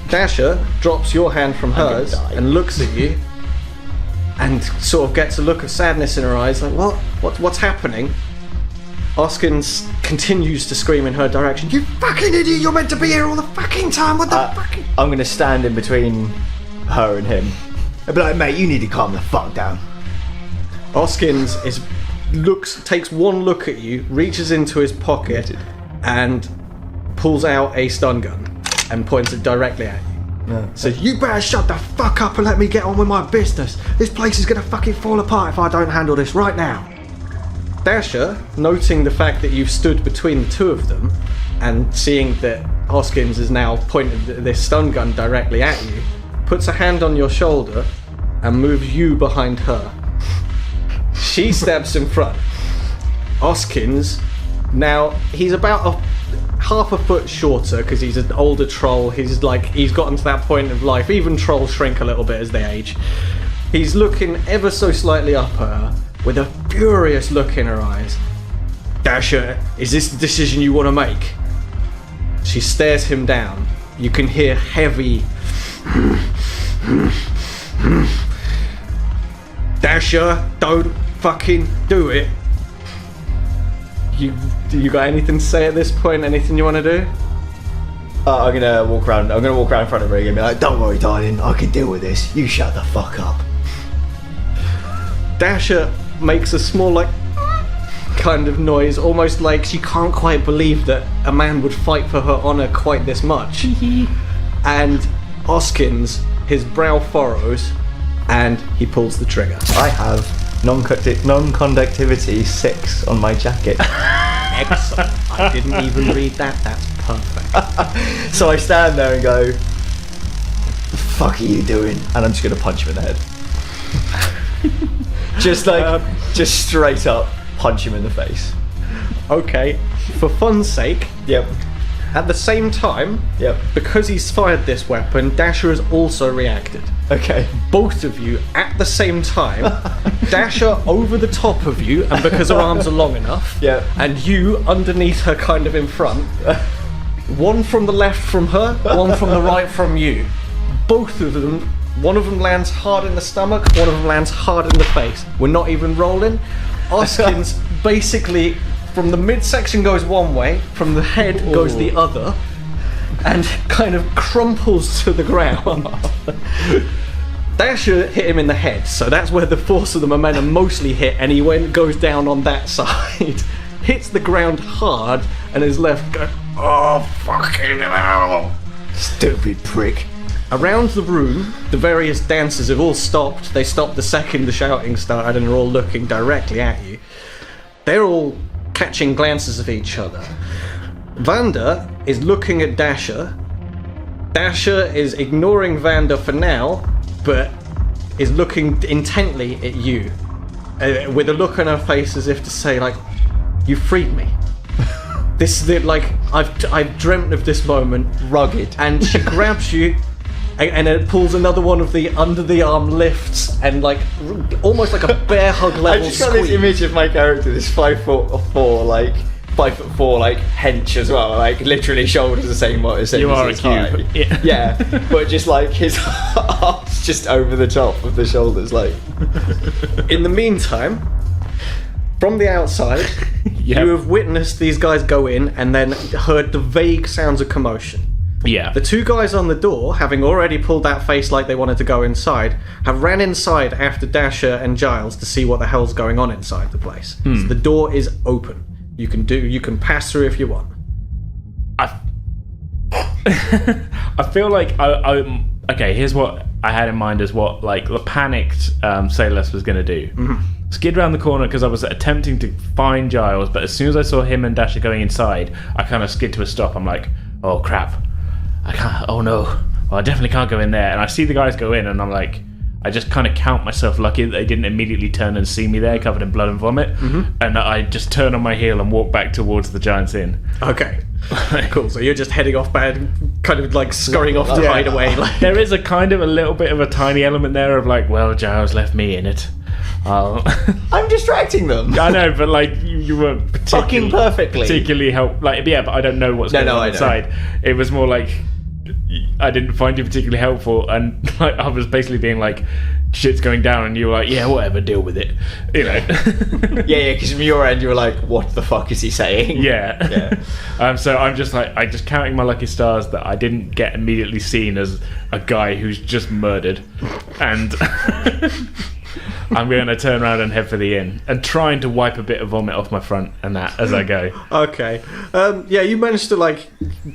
Dascha drops your hand from hers and looks at you and sort of gets a look of sadness in her eyes, like, what's happening? Oskins continues to scream in her direction, "You fucking idiot, you're meant to be here all the fucking time, what the fucking..." I'm going to stand in between her and him. I'd be like, mate, you need to calm the fuck down. Oskins takes one look at you, reaches into his pocket and pulls out a stun gun and points it directly at you. Says, "You better shut the fuck up and let me get on with my business. This place is gonna fucking fall apart if I don't handle this right now." Dascha, noting the fact that you've stood between the two of them and seeing that Hoskins has now pointed this stun gun directly at you, puts a hand on your shoulder and moves you behind her. She steps in front. Hoskins, now he's about half a foot shorter because he's an older troll. He's gotten to that point of life. Even trolls shrink a little bit as they age. He's looking ever so slightly up at her with a furious look in her eyes. "Dascha, is this the decision you want to make?" She stares him down. You can hear heavy "Dascha, don't fucking do it." You got anything to say at this point? Anything you want to do? I'm gonna walk around in front of her and be like, Don't worry, darling, I can deal with this. You shut the fuck up. Dascha makes a small kind of noise, almost like she can't quite believe that a man would fight for her honor quite this much. And Oskins, his brow furrows, and he pulls the trigger. I have non-conductivity 6 on my jacket. Excellent. I didn't even read that. That's perfect. So I stand there and go, "The fuck are you doing?" And I'm just going to punch him in the head. Just straight up punch him in the face. Okay, for fun's sake, Yep. at the same time, Yep. because he's fired this weapon, Dascha has also reacted. Okay. Both of you at the same time, Dascha over the top of you, and because her arms are long enough, Yep. and you underneath her, kind of in front. One from the left from her, one from the right from you. Both of them, one of them lands hard in the stomach, one of them lands hard in the face. We're not even rolling. Oskin's basically, from the midsection goes one way, from the head goes the other, and kind of crumples to the ground. Dascha hit him in the head, so that's where the force of the momentum mostly hit, and he goes down on that side, hits the ground hard, and is left going, "Oh, fucking hell." Stupid prick. Around the room, the various dancers have all stopped. They stopped the second the shouting started and are all looking directly at you. They're all catching glances of each other. Vanda is looking at Dascha. Dascha is ignoring Vanda for now, but is looking intently at you, with a look on her face as if to say, like, "You freed me. This is it. Like, I've dreamt of this moment." Rugged. And she grabs you, and it pulls another one of the under the arm lifts, and like almost like a bear hug I level just got this squeeze. image of my character, this 5'4", like 5'4", like hench as well, like literally shoulders the same as You are a his cube. height. Yeah. Yeah, but just like his arms just over the top of the shoulders, like. In the meantime, from the outside, Yep. you have witnessed these guys go in and then heard the vague sounds of commotion. Yeah. The two guys on the door, having already pulled that face like they wanted to go inside, have ran inside after Dascha and Giles to see what the hell's going on inside the place. So the door is open. You can pass through if you want. I feel like I okay. Here's what I had in mind as what like the panicked Selas was going to do. Skid around the corner because I was attempting to find Giles, but as soon as I saw him and Dasha going inside, I kind of skid to a stop. I'm like, oh crap, I can't. Oh no, well, I definitely can't go in there. And I see the guys go in, and I'm like, I just kind of count myself lucky that they didn't immediately turn and see me there, covered in blood and vomit. And I just turn on my heel and walk back towards the Giants Inn. Okay. Cool. So you're just heading off back, kind of like scurrying off to hide away. Like. There is a kind of a little bit of a tiny element there of like, well, Giles left me in it. I'm distracting them. I know, but like you weren't Fucking perfectly. particularly help. Like, yeah, but I don't know what's going on I know. inside. It was more like I didn't find you particularly helpful, and like I was basically being like, shit's going down, and you were like, yeah, whatever, deal with it, you know. Yeah, because from your end you were like, what the fuck is he saying? Yeah. So I'm just counting my lucky stars that I didn't get immediately seen as a guy who's just murdered, and I'm going to turn around and head for the inn and trying to wipe a bit of vomit off my front and that as I go. Okay. Yeah, you managed to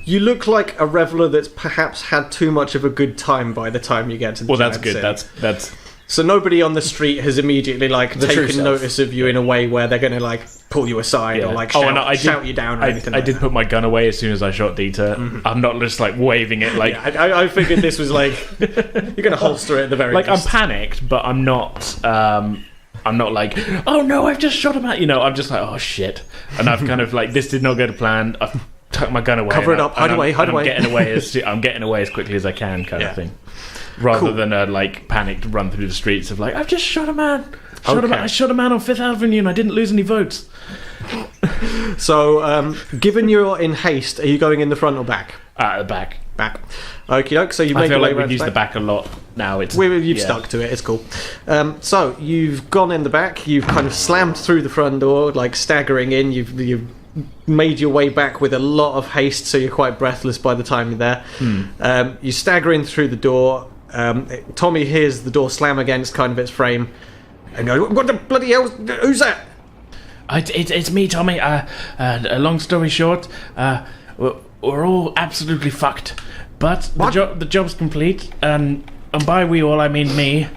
you look like a reveller that's perhaps had too much of a good time by the time you get to the Well, that's Giants good. Inn. That's So nobody on the street has immediately true taken self. notice of you in a way where they're going to pull you aside or and shout you down or anything. I did put my gun away as soon as I shot Dieter. I'm not just waving it like. Yeah, I figured this was you're going to holster it at the very Like least. I'm panicked, but I'm not. I'm not like, oh no, I've just shot him out. I'm just like, oh shit, and I've kind of this did not go to plan. I've tucked my gun away. Cover it up, hide away. I'm getting away as quickly as I can, kind of thing. Rather than a panicked run through the streets of I've just shot a man. I shot a man on 5th Avenue and I didn't lose any votes. So, given you're in haste, are you going in the front or back? At the back. Back. Okie doke. So you I make feel your way like around we've used back. the back a lot now. You've stuck to it. It's cool. So you've gone in the back. You've kind of slammed through the front door, staggering in. You've made your way back with a lot of haste, so you're quite breathless by the time you're there. You stagger in through the door. Tommy hears the door slam against kind of its frame, and goes, "What the bloody hell? Who's that?" It's me, Tommy. A long story short, we're all absolutely fucked. But the job's complete, and by we all I mean me.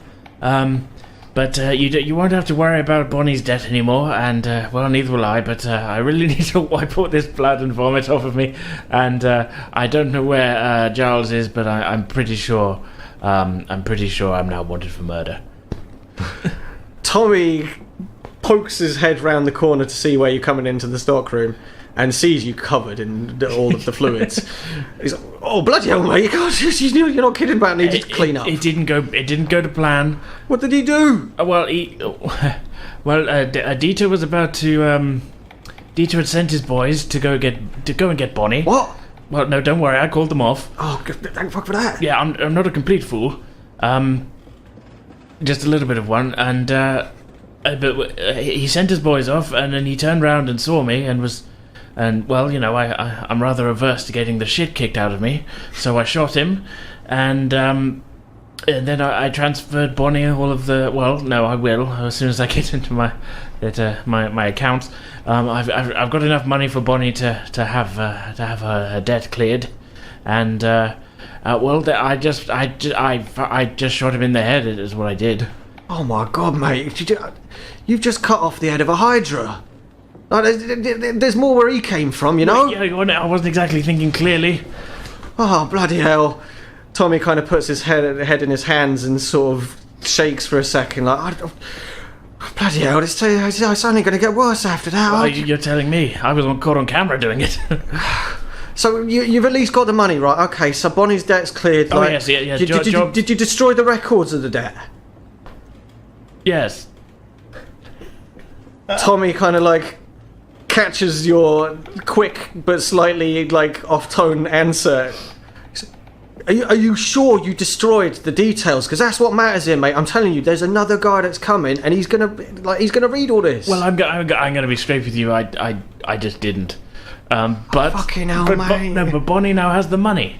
But you won't have to worry about Bonnie's death anymore, and, well, neither will I, but I really need to wipe all this blood and vomit off of me, and I don't know where Giles is, but I'm pretty sure I'm now wanted for murder. Tommy pokes his head round the corner to see where you're coming into the stockroom and sees you covered in all of the fluids. He's like, oh, bloody hell, mate, you're not kidding about needing to clean up. It didn't go to plan. What did he do? Dieter was about to, Dieter had sent his boys to go and get Bonnie. What? Well, no, don't worry, I called them off. Oh, thank fuck for that. Yeah, I'm not a complete fool. Just a little bit of one, and but he sent his boys off, and then he turned round and saw me, and well, I'm rather averse to getting the shit kicked out of me, so I shot him, and then I transferred Bonnie all of the. Well, no, I will as soon as I get into my accounts. I've got enough money for Bonnie to have her debt cleared, and I just shot him in the head. Is what I did. Oh my god, mate! You've just cut off the head of a hydra. Like, there's more where he came from, you know? Yeah, I wasn't exactly thinking clearly. Oh, bloody hell. Tommy kind of puts his head in his hands and sort of shakes for a second, like, bloody hell, it's only going to get worse after that. Well, you're telling me. I was caught on camera doing it. So you've at least got the money, right? Okay, so Bonnie's debt's cleared. Oh, yes, yeah. Did you destroy the records of the debt? Yes. Tommy kind of, like, catches your quick but slightly, like, off-tone answer. Are you sure you destroyed the details? Because that's what matters here, mate. I'm telling you, there's another guy that's coming, and he's gonna read all this. Well, I'm gonna be straight with you. I just didn't. But fucking hell, mate. But Bonnie now has the money.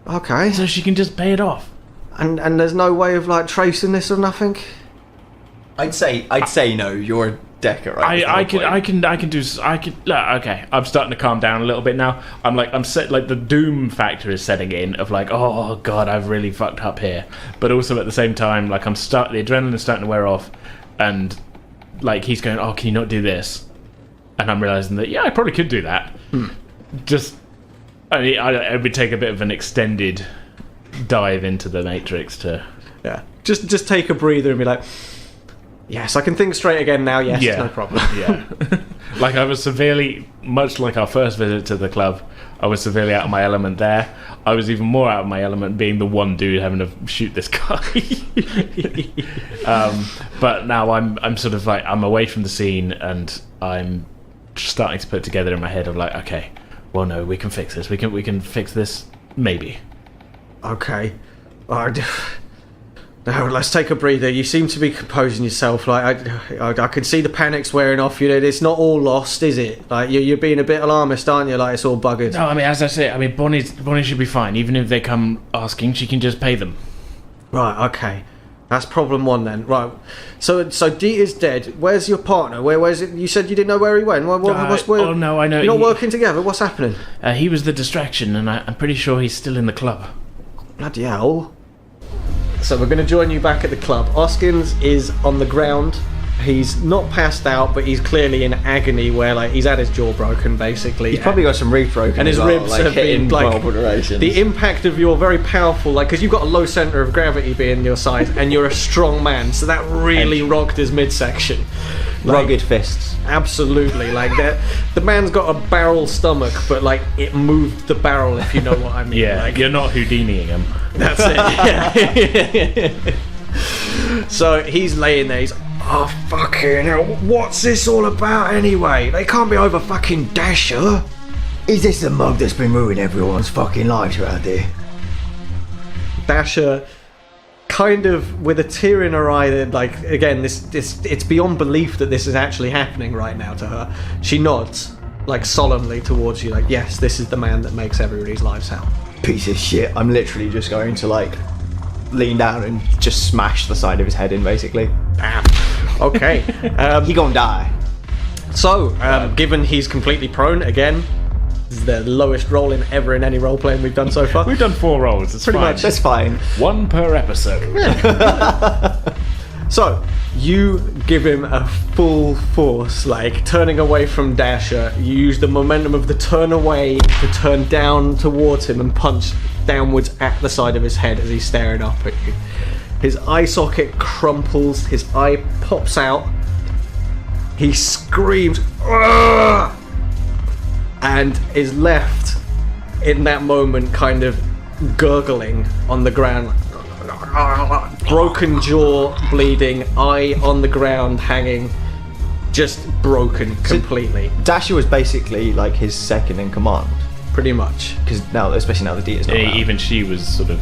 Okay. So she can just pay it off. And there's no way of, like, tracing this or nothing. I'd say no. You're a Decker, right? Okay, I'm starting to calm down a little bit now. I'm set, like, the doom factor is setting in of, like, oh god, I've really fucked up here. But also at the same time, like, the adrenaline's starting to wear off, and, like, he's going, oh, can you not do this? And I'm realizing that, yeah, I probably could do that. Just, I mean, it would take a bit of an extended dive into the Matrix to... Yeah, just take a breather and be like... Yes, I can think straight again now. Yes, yeah. No problem. Yeah, like I was severely, much like our first visit to the club, I was severely out of my element there. I was even more out of my element being the one dude having to shoot this guy. But now I'm sort of like, I'm away from the scene, and I'm starting to put together in my head of like, okay, well, no, we can fix this. We can fix this, maybe. Okay. Now, let's take a breather. You seem to be composing yourself. Like I can see the panic's wearing off. You know, it's not all lost, is it? Like you're being a bit alarmist, aren't you? Like it's all buggered. No, I mean, as I say, Bonnie should be fine. Even if they come asking, she can just pay them. Right. Okay. That's problem one then. Right. So Dieter's dead. Where's your partner? Where's it? You said you didn't know where he went. Oh no, I know. You're not working together. What's happening? He was the distraction, and I'm pretty sure he's still in the club. Bloody hell. So we're going to join you back at the club. Hoskins is on the ground. He's not passed out, but he's clearly in agony where, like, he's had his jaw broken, basically. He's probably got some ribs broken. And his ribs have been, like, the impact of your very powerful, like, because you've got a low centre of gravity being your size, and you're a strong man, so that really rocked his midsection. Like, rugged fists. Absolutely. Like, the man's got a barrel stomach, but, like, it moved the barrel, if you know what I mean. Yeah, like, you're not Houdiniing him. That's it. Yeah. So he's laying there. He's like, oh fucking hell! What's this all about anyway? They can't be over fucking Dascha. Is this the mug that's been ruining everyone's fucking lives around here? Dascha, kind of with a tear in her eye, that, like, again, this it's beyond belief that this is actually happening right now to her. She nods, like, solemnly towards you, like, yes, this is the man that makes everybody's lives hell. Piece of shit. I'm literally just going to, like, lean down and just smash the side of his head in, basically. Okay. He gonna die. So, given he's completely prone, again, This is the lowest rolling ever in any role playing we've done so far. We've done 4 rolls. It's Pretty fine. much. That's fine. 1 per episode. So, you give him a full force, like turning away from Dascha. You use the momentum of the turn away to turn down towards him and punch downwards at the side of his head as he's staring up at you. His eye socket crumples, his eye pops out, he screams, "Argh!" and is left in that moment kind of gurgling on the ground. Broken jaw, bleeding, eye on the ground, hanging, just broken completely. Dasha was basically like his second in command, Pretty much. because now, especially now the D is not around. Even she was sort of.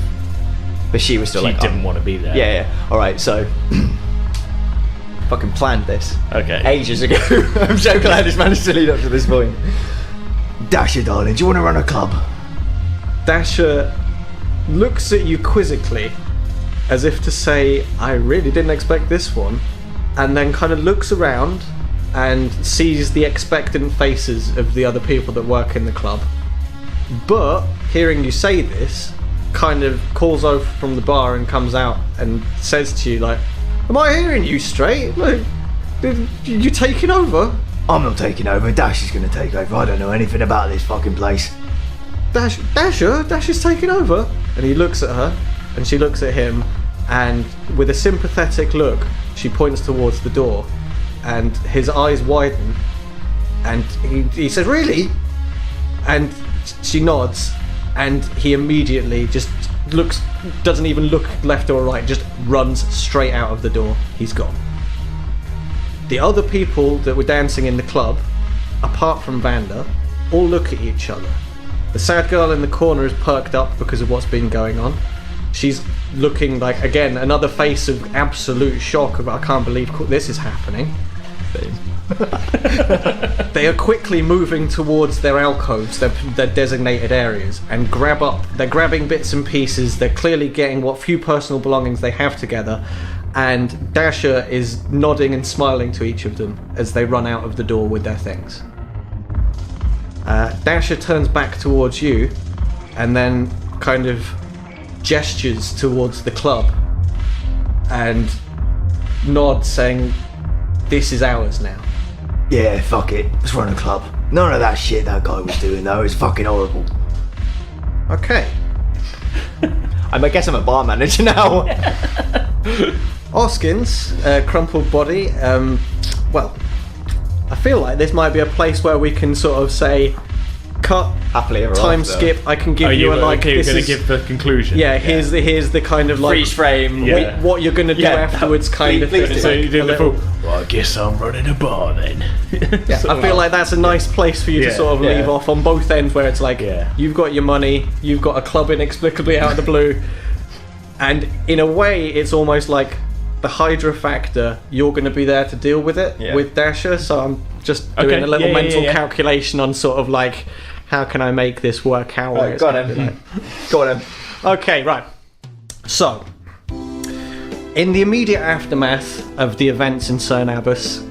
But she was still She like, didn't want to be there. Yeah. All right, so fucking planned this Okay. ages ago. I'm so glad it's managed to lead up to this point. Dasher, darling, do you want to run a club? Dasha looks at you quizzically, as if to say, I really didn't expect this one, and then kind of looks around and sees the expectant faces of the other people that work in the club. But, hearing you say this, kind of calls over from the bar and comes out and says to you, like, am I hearing you straight? Like, you taking over? I'm not taking over. Dash is going to take over. I don't know anything about this fucking place. Dasha's taking over? And he looks at her, and she looks at him, and with a sympathetic look, she points towards the door, and his eyes widen, and he says, really? And she nods, and he immediately just doesn't even look left or right, just runs straight out of the door. He's gone. The other people that were dancing in the club, apart from Vanda, all look at each other. The sad girl in the corner is perked up because of what's been going on. She's looking like, again, another face of absolute shock of, I can't believe this is happening. They are quickly moving towards their alcoves, their designated areas, and they're grabbing bits and pieces. They're clearly getting what few personal belongings they have together, and Dasha is nodding and smiling to each of them as they run out of the door with their things. Dasha turns back towards you and then kind of gestures towards the club and nods, saying, this is ours now. Yeah, fuck it. Let's run a club. None of that shit that guy was doing, though. It's fucking horrible. Okay. I guess I'm a bar manager now. Oskin's crumpled body. Well, I feel like this might be a place where we can sort of say, cut, Happily ever time after. skip. I can give Are you you a like. okay? You're This going is, to give the conclusion. yeah. Here's the kind of like Freeze frame. Yeah. what you're gonna do Yeah, afterwards, kind of please thing. do. So you Like do a the little- full. Well, I guess I'm running a bar then. Yeah, I feel like that's a nice place for you to Yeah, sort of leave yeah. off on both ends, where it's like, Yeah. you've got your money, you've got a club inexplicably out of the blue, and in a way, it's almost like the Hydra factor. You're going to be there to deal with it Yeah. with Dasha, so I'm just doing Okay, a little yeah, mental yeah. calculation on sort of like, how can I make this work out? where Right, it's go on gonna be then. like- Go on then. Okay, right. So, in the immediate aftermath of the events in Cern Abbas,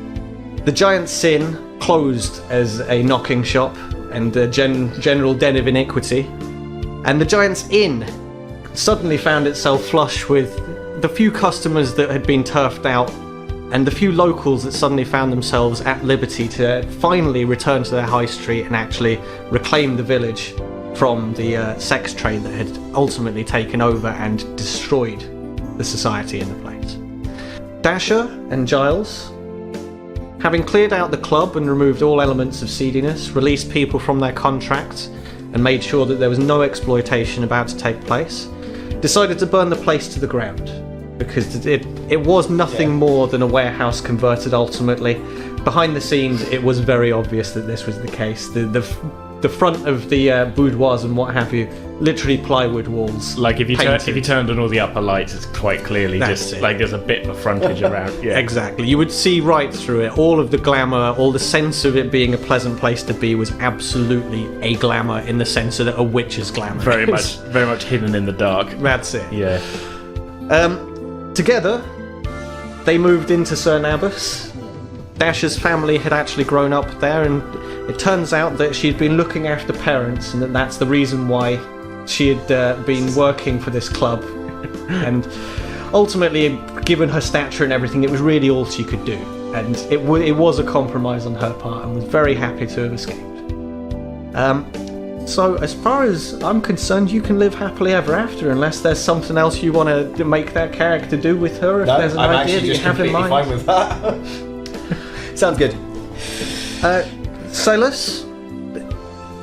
the Giant Sin closed as a knocking shop and a general den of iniquity, and the Giant's Inn suddenly found itself flush with the few customers that had been turfed out and the few locals that suddenly found themselves at liberty to finally return to their high street and actually reclaim the village from the sex trade that had ultimately taken over and destroyed the society in the place. Dasha and Giles, having cleared out the club and removed all elements of seediness, released people from their contracts, and made sure that there was no exploitation about to take place, decided to burn the place to the ground, because it was nothing more than a warehouse converted ultimately. Behind the scenes, it was very obvious that this was the case. The front of the boudoirs and what have you, literally plywood walls. Like if you painted. turned on all the upper lights, it's quite clearly That's just it. like there's a bit of frontage around. Yeah, Exactly. You would see right through it. All of the glamour, all the sense of it being a pleasant place to be was absolutely a glamour in the sense that a witch's glamour. very is. much hidden in the dark. That's it. Yeah, Together, they moved into Cern Abbas. Dascha's family had actually grown up there, and it turns out that she'd been looking after parents, and that's the reason why she had been working for this club. And ultimately, given her stature and everything, it was really all she could do. And it was a compromise on her part, and was very happy to have escaped. So as far as I'm concerned, you can live happily ever after, unless there's something else you want to make that character do with her. If there's an idea that you have in mind. I'm fine with that. Sounds good. Selas,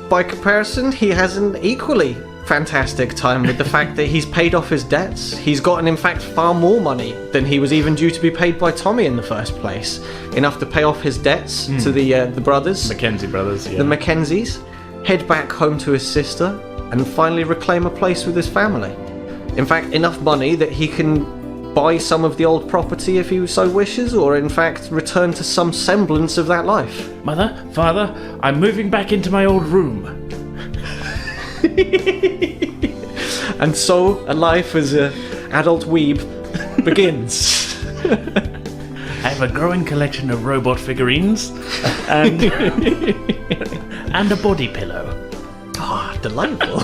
by comparison, he has an equally fantastic time with the fact that he's paid off his debts. He's gotten, in fact, far more money than he was even due to be paid by Tommy in the first place. Enough to pay off his debts to the brothers. Mackenzie brothers, yeah. The Mackenzies. Head back home to his sister, and finally reclaim a place with his family. In fact, enough money that he can buy some of the old property if he so wishes, or in fact return to some semblance of that life. Mother, father, I'm moving back into my old room. And so a life as an adult weeb begins. I have a growing collection of robot figurines and and a body pillow. Ah, delightful.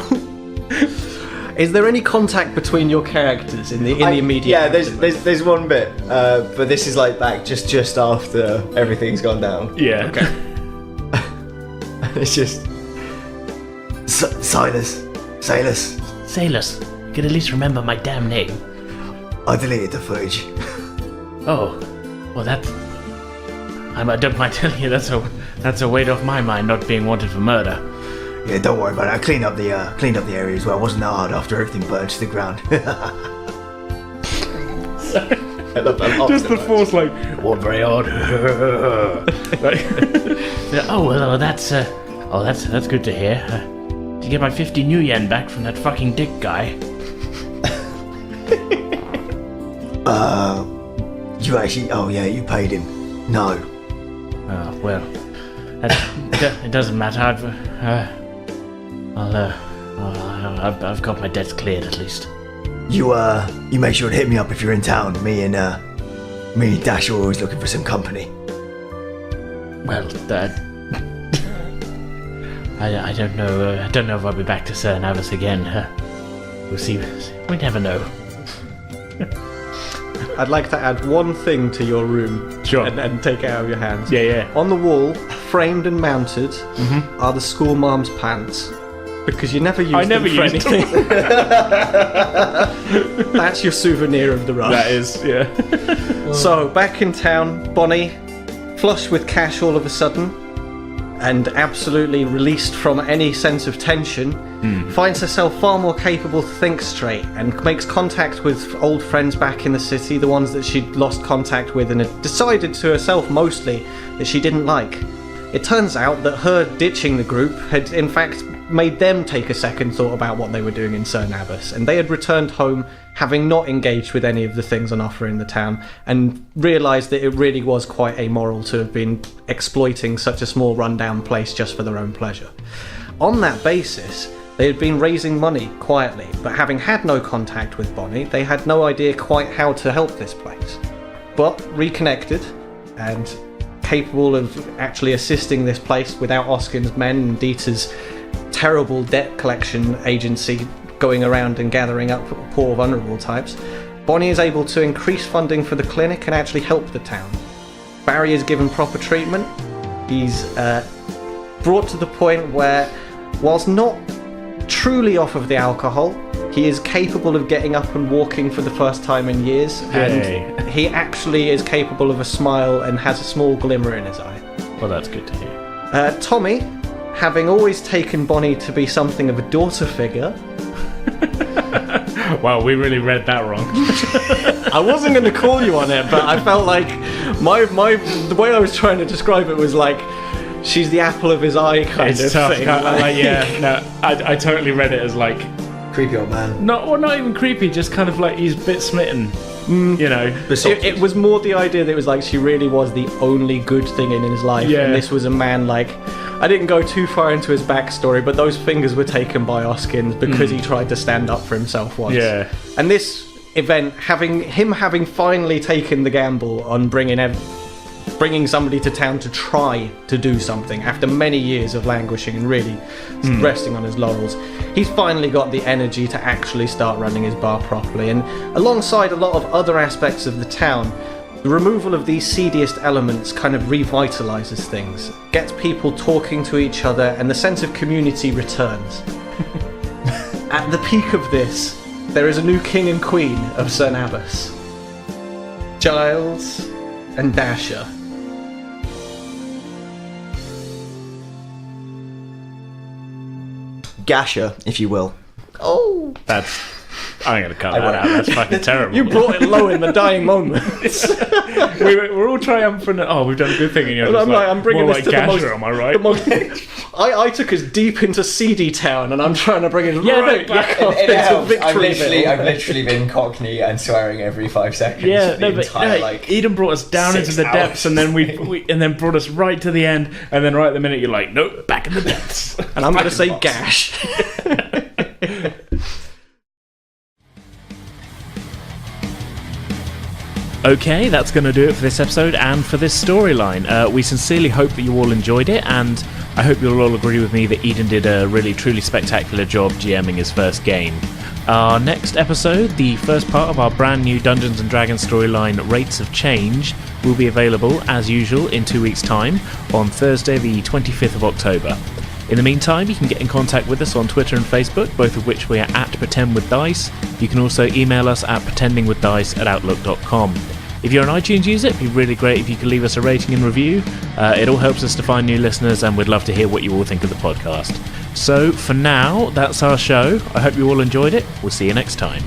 Is there any contact between your characters in the immediate? Yeah, there's one bit, but this is like back just after everything's gone down. Yeah. Okay. It's just Selas. Selas, you could at least remember my damn name. I deleted the footage. Oh, well that... I don't mind telling you, that's a weight off my mind, not being wanted for murder. Yeah, don't worry about it. I cleaned up the area as well. It wasn't that hard after everything burned to the ground. I love that. Just the force, like, It wasn't very hard. That's good to hear. Did you get my 50 new yen back from that fucking dick guy? You actually... Oh, yeah, you paid him. No. Oh, well, it doesn't matter. I've got my debts cleared at least. You make sure to hit me up if you're in town. Me and Dascha are always looking for some company. Well, I don't know. I don't know if I'll be back to Sir Navis again. We'll see. We never know. I'd like to add one thing to your room. Sure. And take it out of your hands. yeah. On the wall, framed and mounted, are the school mom's pants. Because you never use them for anything. That's your souvenir of the run. That is, yeah. So, back in town, Bonnie, flush with cash all of a sudden, and absolutely released from any sense of tension, finds herself far more capable to think straight, and makes contact with old friends back in the city, the ones that she'd lost contact with and had decided to herself mostly that she didn't like. It turns out that her ditching the group had in fact made them take a second thought about what they were doing in Sir Navis, and they had returned home having not engaged with any of the things on offer in the town, and realised that it really was quite amoral to have been exploiting such a small rundown place just for their own pleasure. On that basis, they had been raising money quietly, but having had no contact with Bonnie, they had no idea quite how to help this place. But reconnected, and capable of actually assisting this place without Oskin's men and Dieter's terrible debt collection agency going around and gathering up poor vulnerable types, Bonnie is able to increase funding for the clinic and actually help the town. Barry is given proper treatment. He's brought to the point where, whilst not truly off of the alcohol, he is capable of getting up and walking for the first time in years, and he actually is capable of a smile and has a small glimmer in his eye. Well, that's good to hear. Tommy, having always taken Bonnie to be something of a daughter figure... Wow, we really read that wrong. I wasn't going to call you on it, but I felt like the way I was trying to describe it was like she's the apple of his eye kind of tough. thing. I totally read it as like Creepy old man. not even creepy, just kind of like he's a bit smitten. You know, It was more the idea that it was like she really was the only good thing in his life, Yeah. and this was a man like... I didn't go too far into his backstory, but those fingers were taken by Oskins because he tried to stand up for himself once. Yeah. And this event, having finally taken the gamble on bringing bringing somebody to town to try to do something after many years of languishing and really resting on his laurels. He's finally got the energy to actually start running his bar properly, and alongside a lot of other aspects of the town, the removal of these seediest elements kind of revitalizes things, gets people talking to each other, and the sense of community returns. At the peak of this, there is a new king and queen of St. Abbas, Giles and Dascha. Gasher, if you will. Oh, I'm going to cut that out. That's fucking terrible. you brought it low in the dying moments. We're all triumphant. Oh, we've done a good thing. And you're just I'm bringing more this like to the Gasher, most. am I right? I took us deep into seedy town, and I'm trying to bring it back up It into helps. Victoryville. I've literally been Cockney and swearing every 5 seconds. Yeah, for the entire, Eden brought us down 6 into the depths, hours. and then we and then brought us right to the end, and then right at the minute you're like, nope, back in the depths. And I'm going to say box. gash. Okay, that's going to do it for this episode and for this storyline. We sincerely hope that you all enjoyed it, and I hope you'll all agree with me that Eden did a really, truly spectacular job GMing his first game. Our next episode, the first part of our brand new Dungeons & Dragons storyline, Rates of Change, will be available, as usual, in 2 weeks' time, on Thursday the 25th of October. In the meantime, you can get in contact with us on Twitter and Facebook, both of which we are at Pretend with Dice. You can also email us at pretendingwithdice@outlook.com. If you're an iTunes user, it'd be really great if you could leave us a rating and review. It all helps us to find new listeners, and we'd love to hear what you all think of the podcast. So, for now, that's our show. I hope you all enjoyed it. We'll see you next time.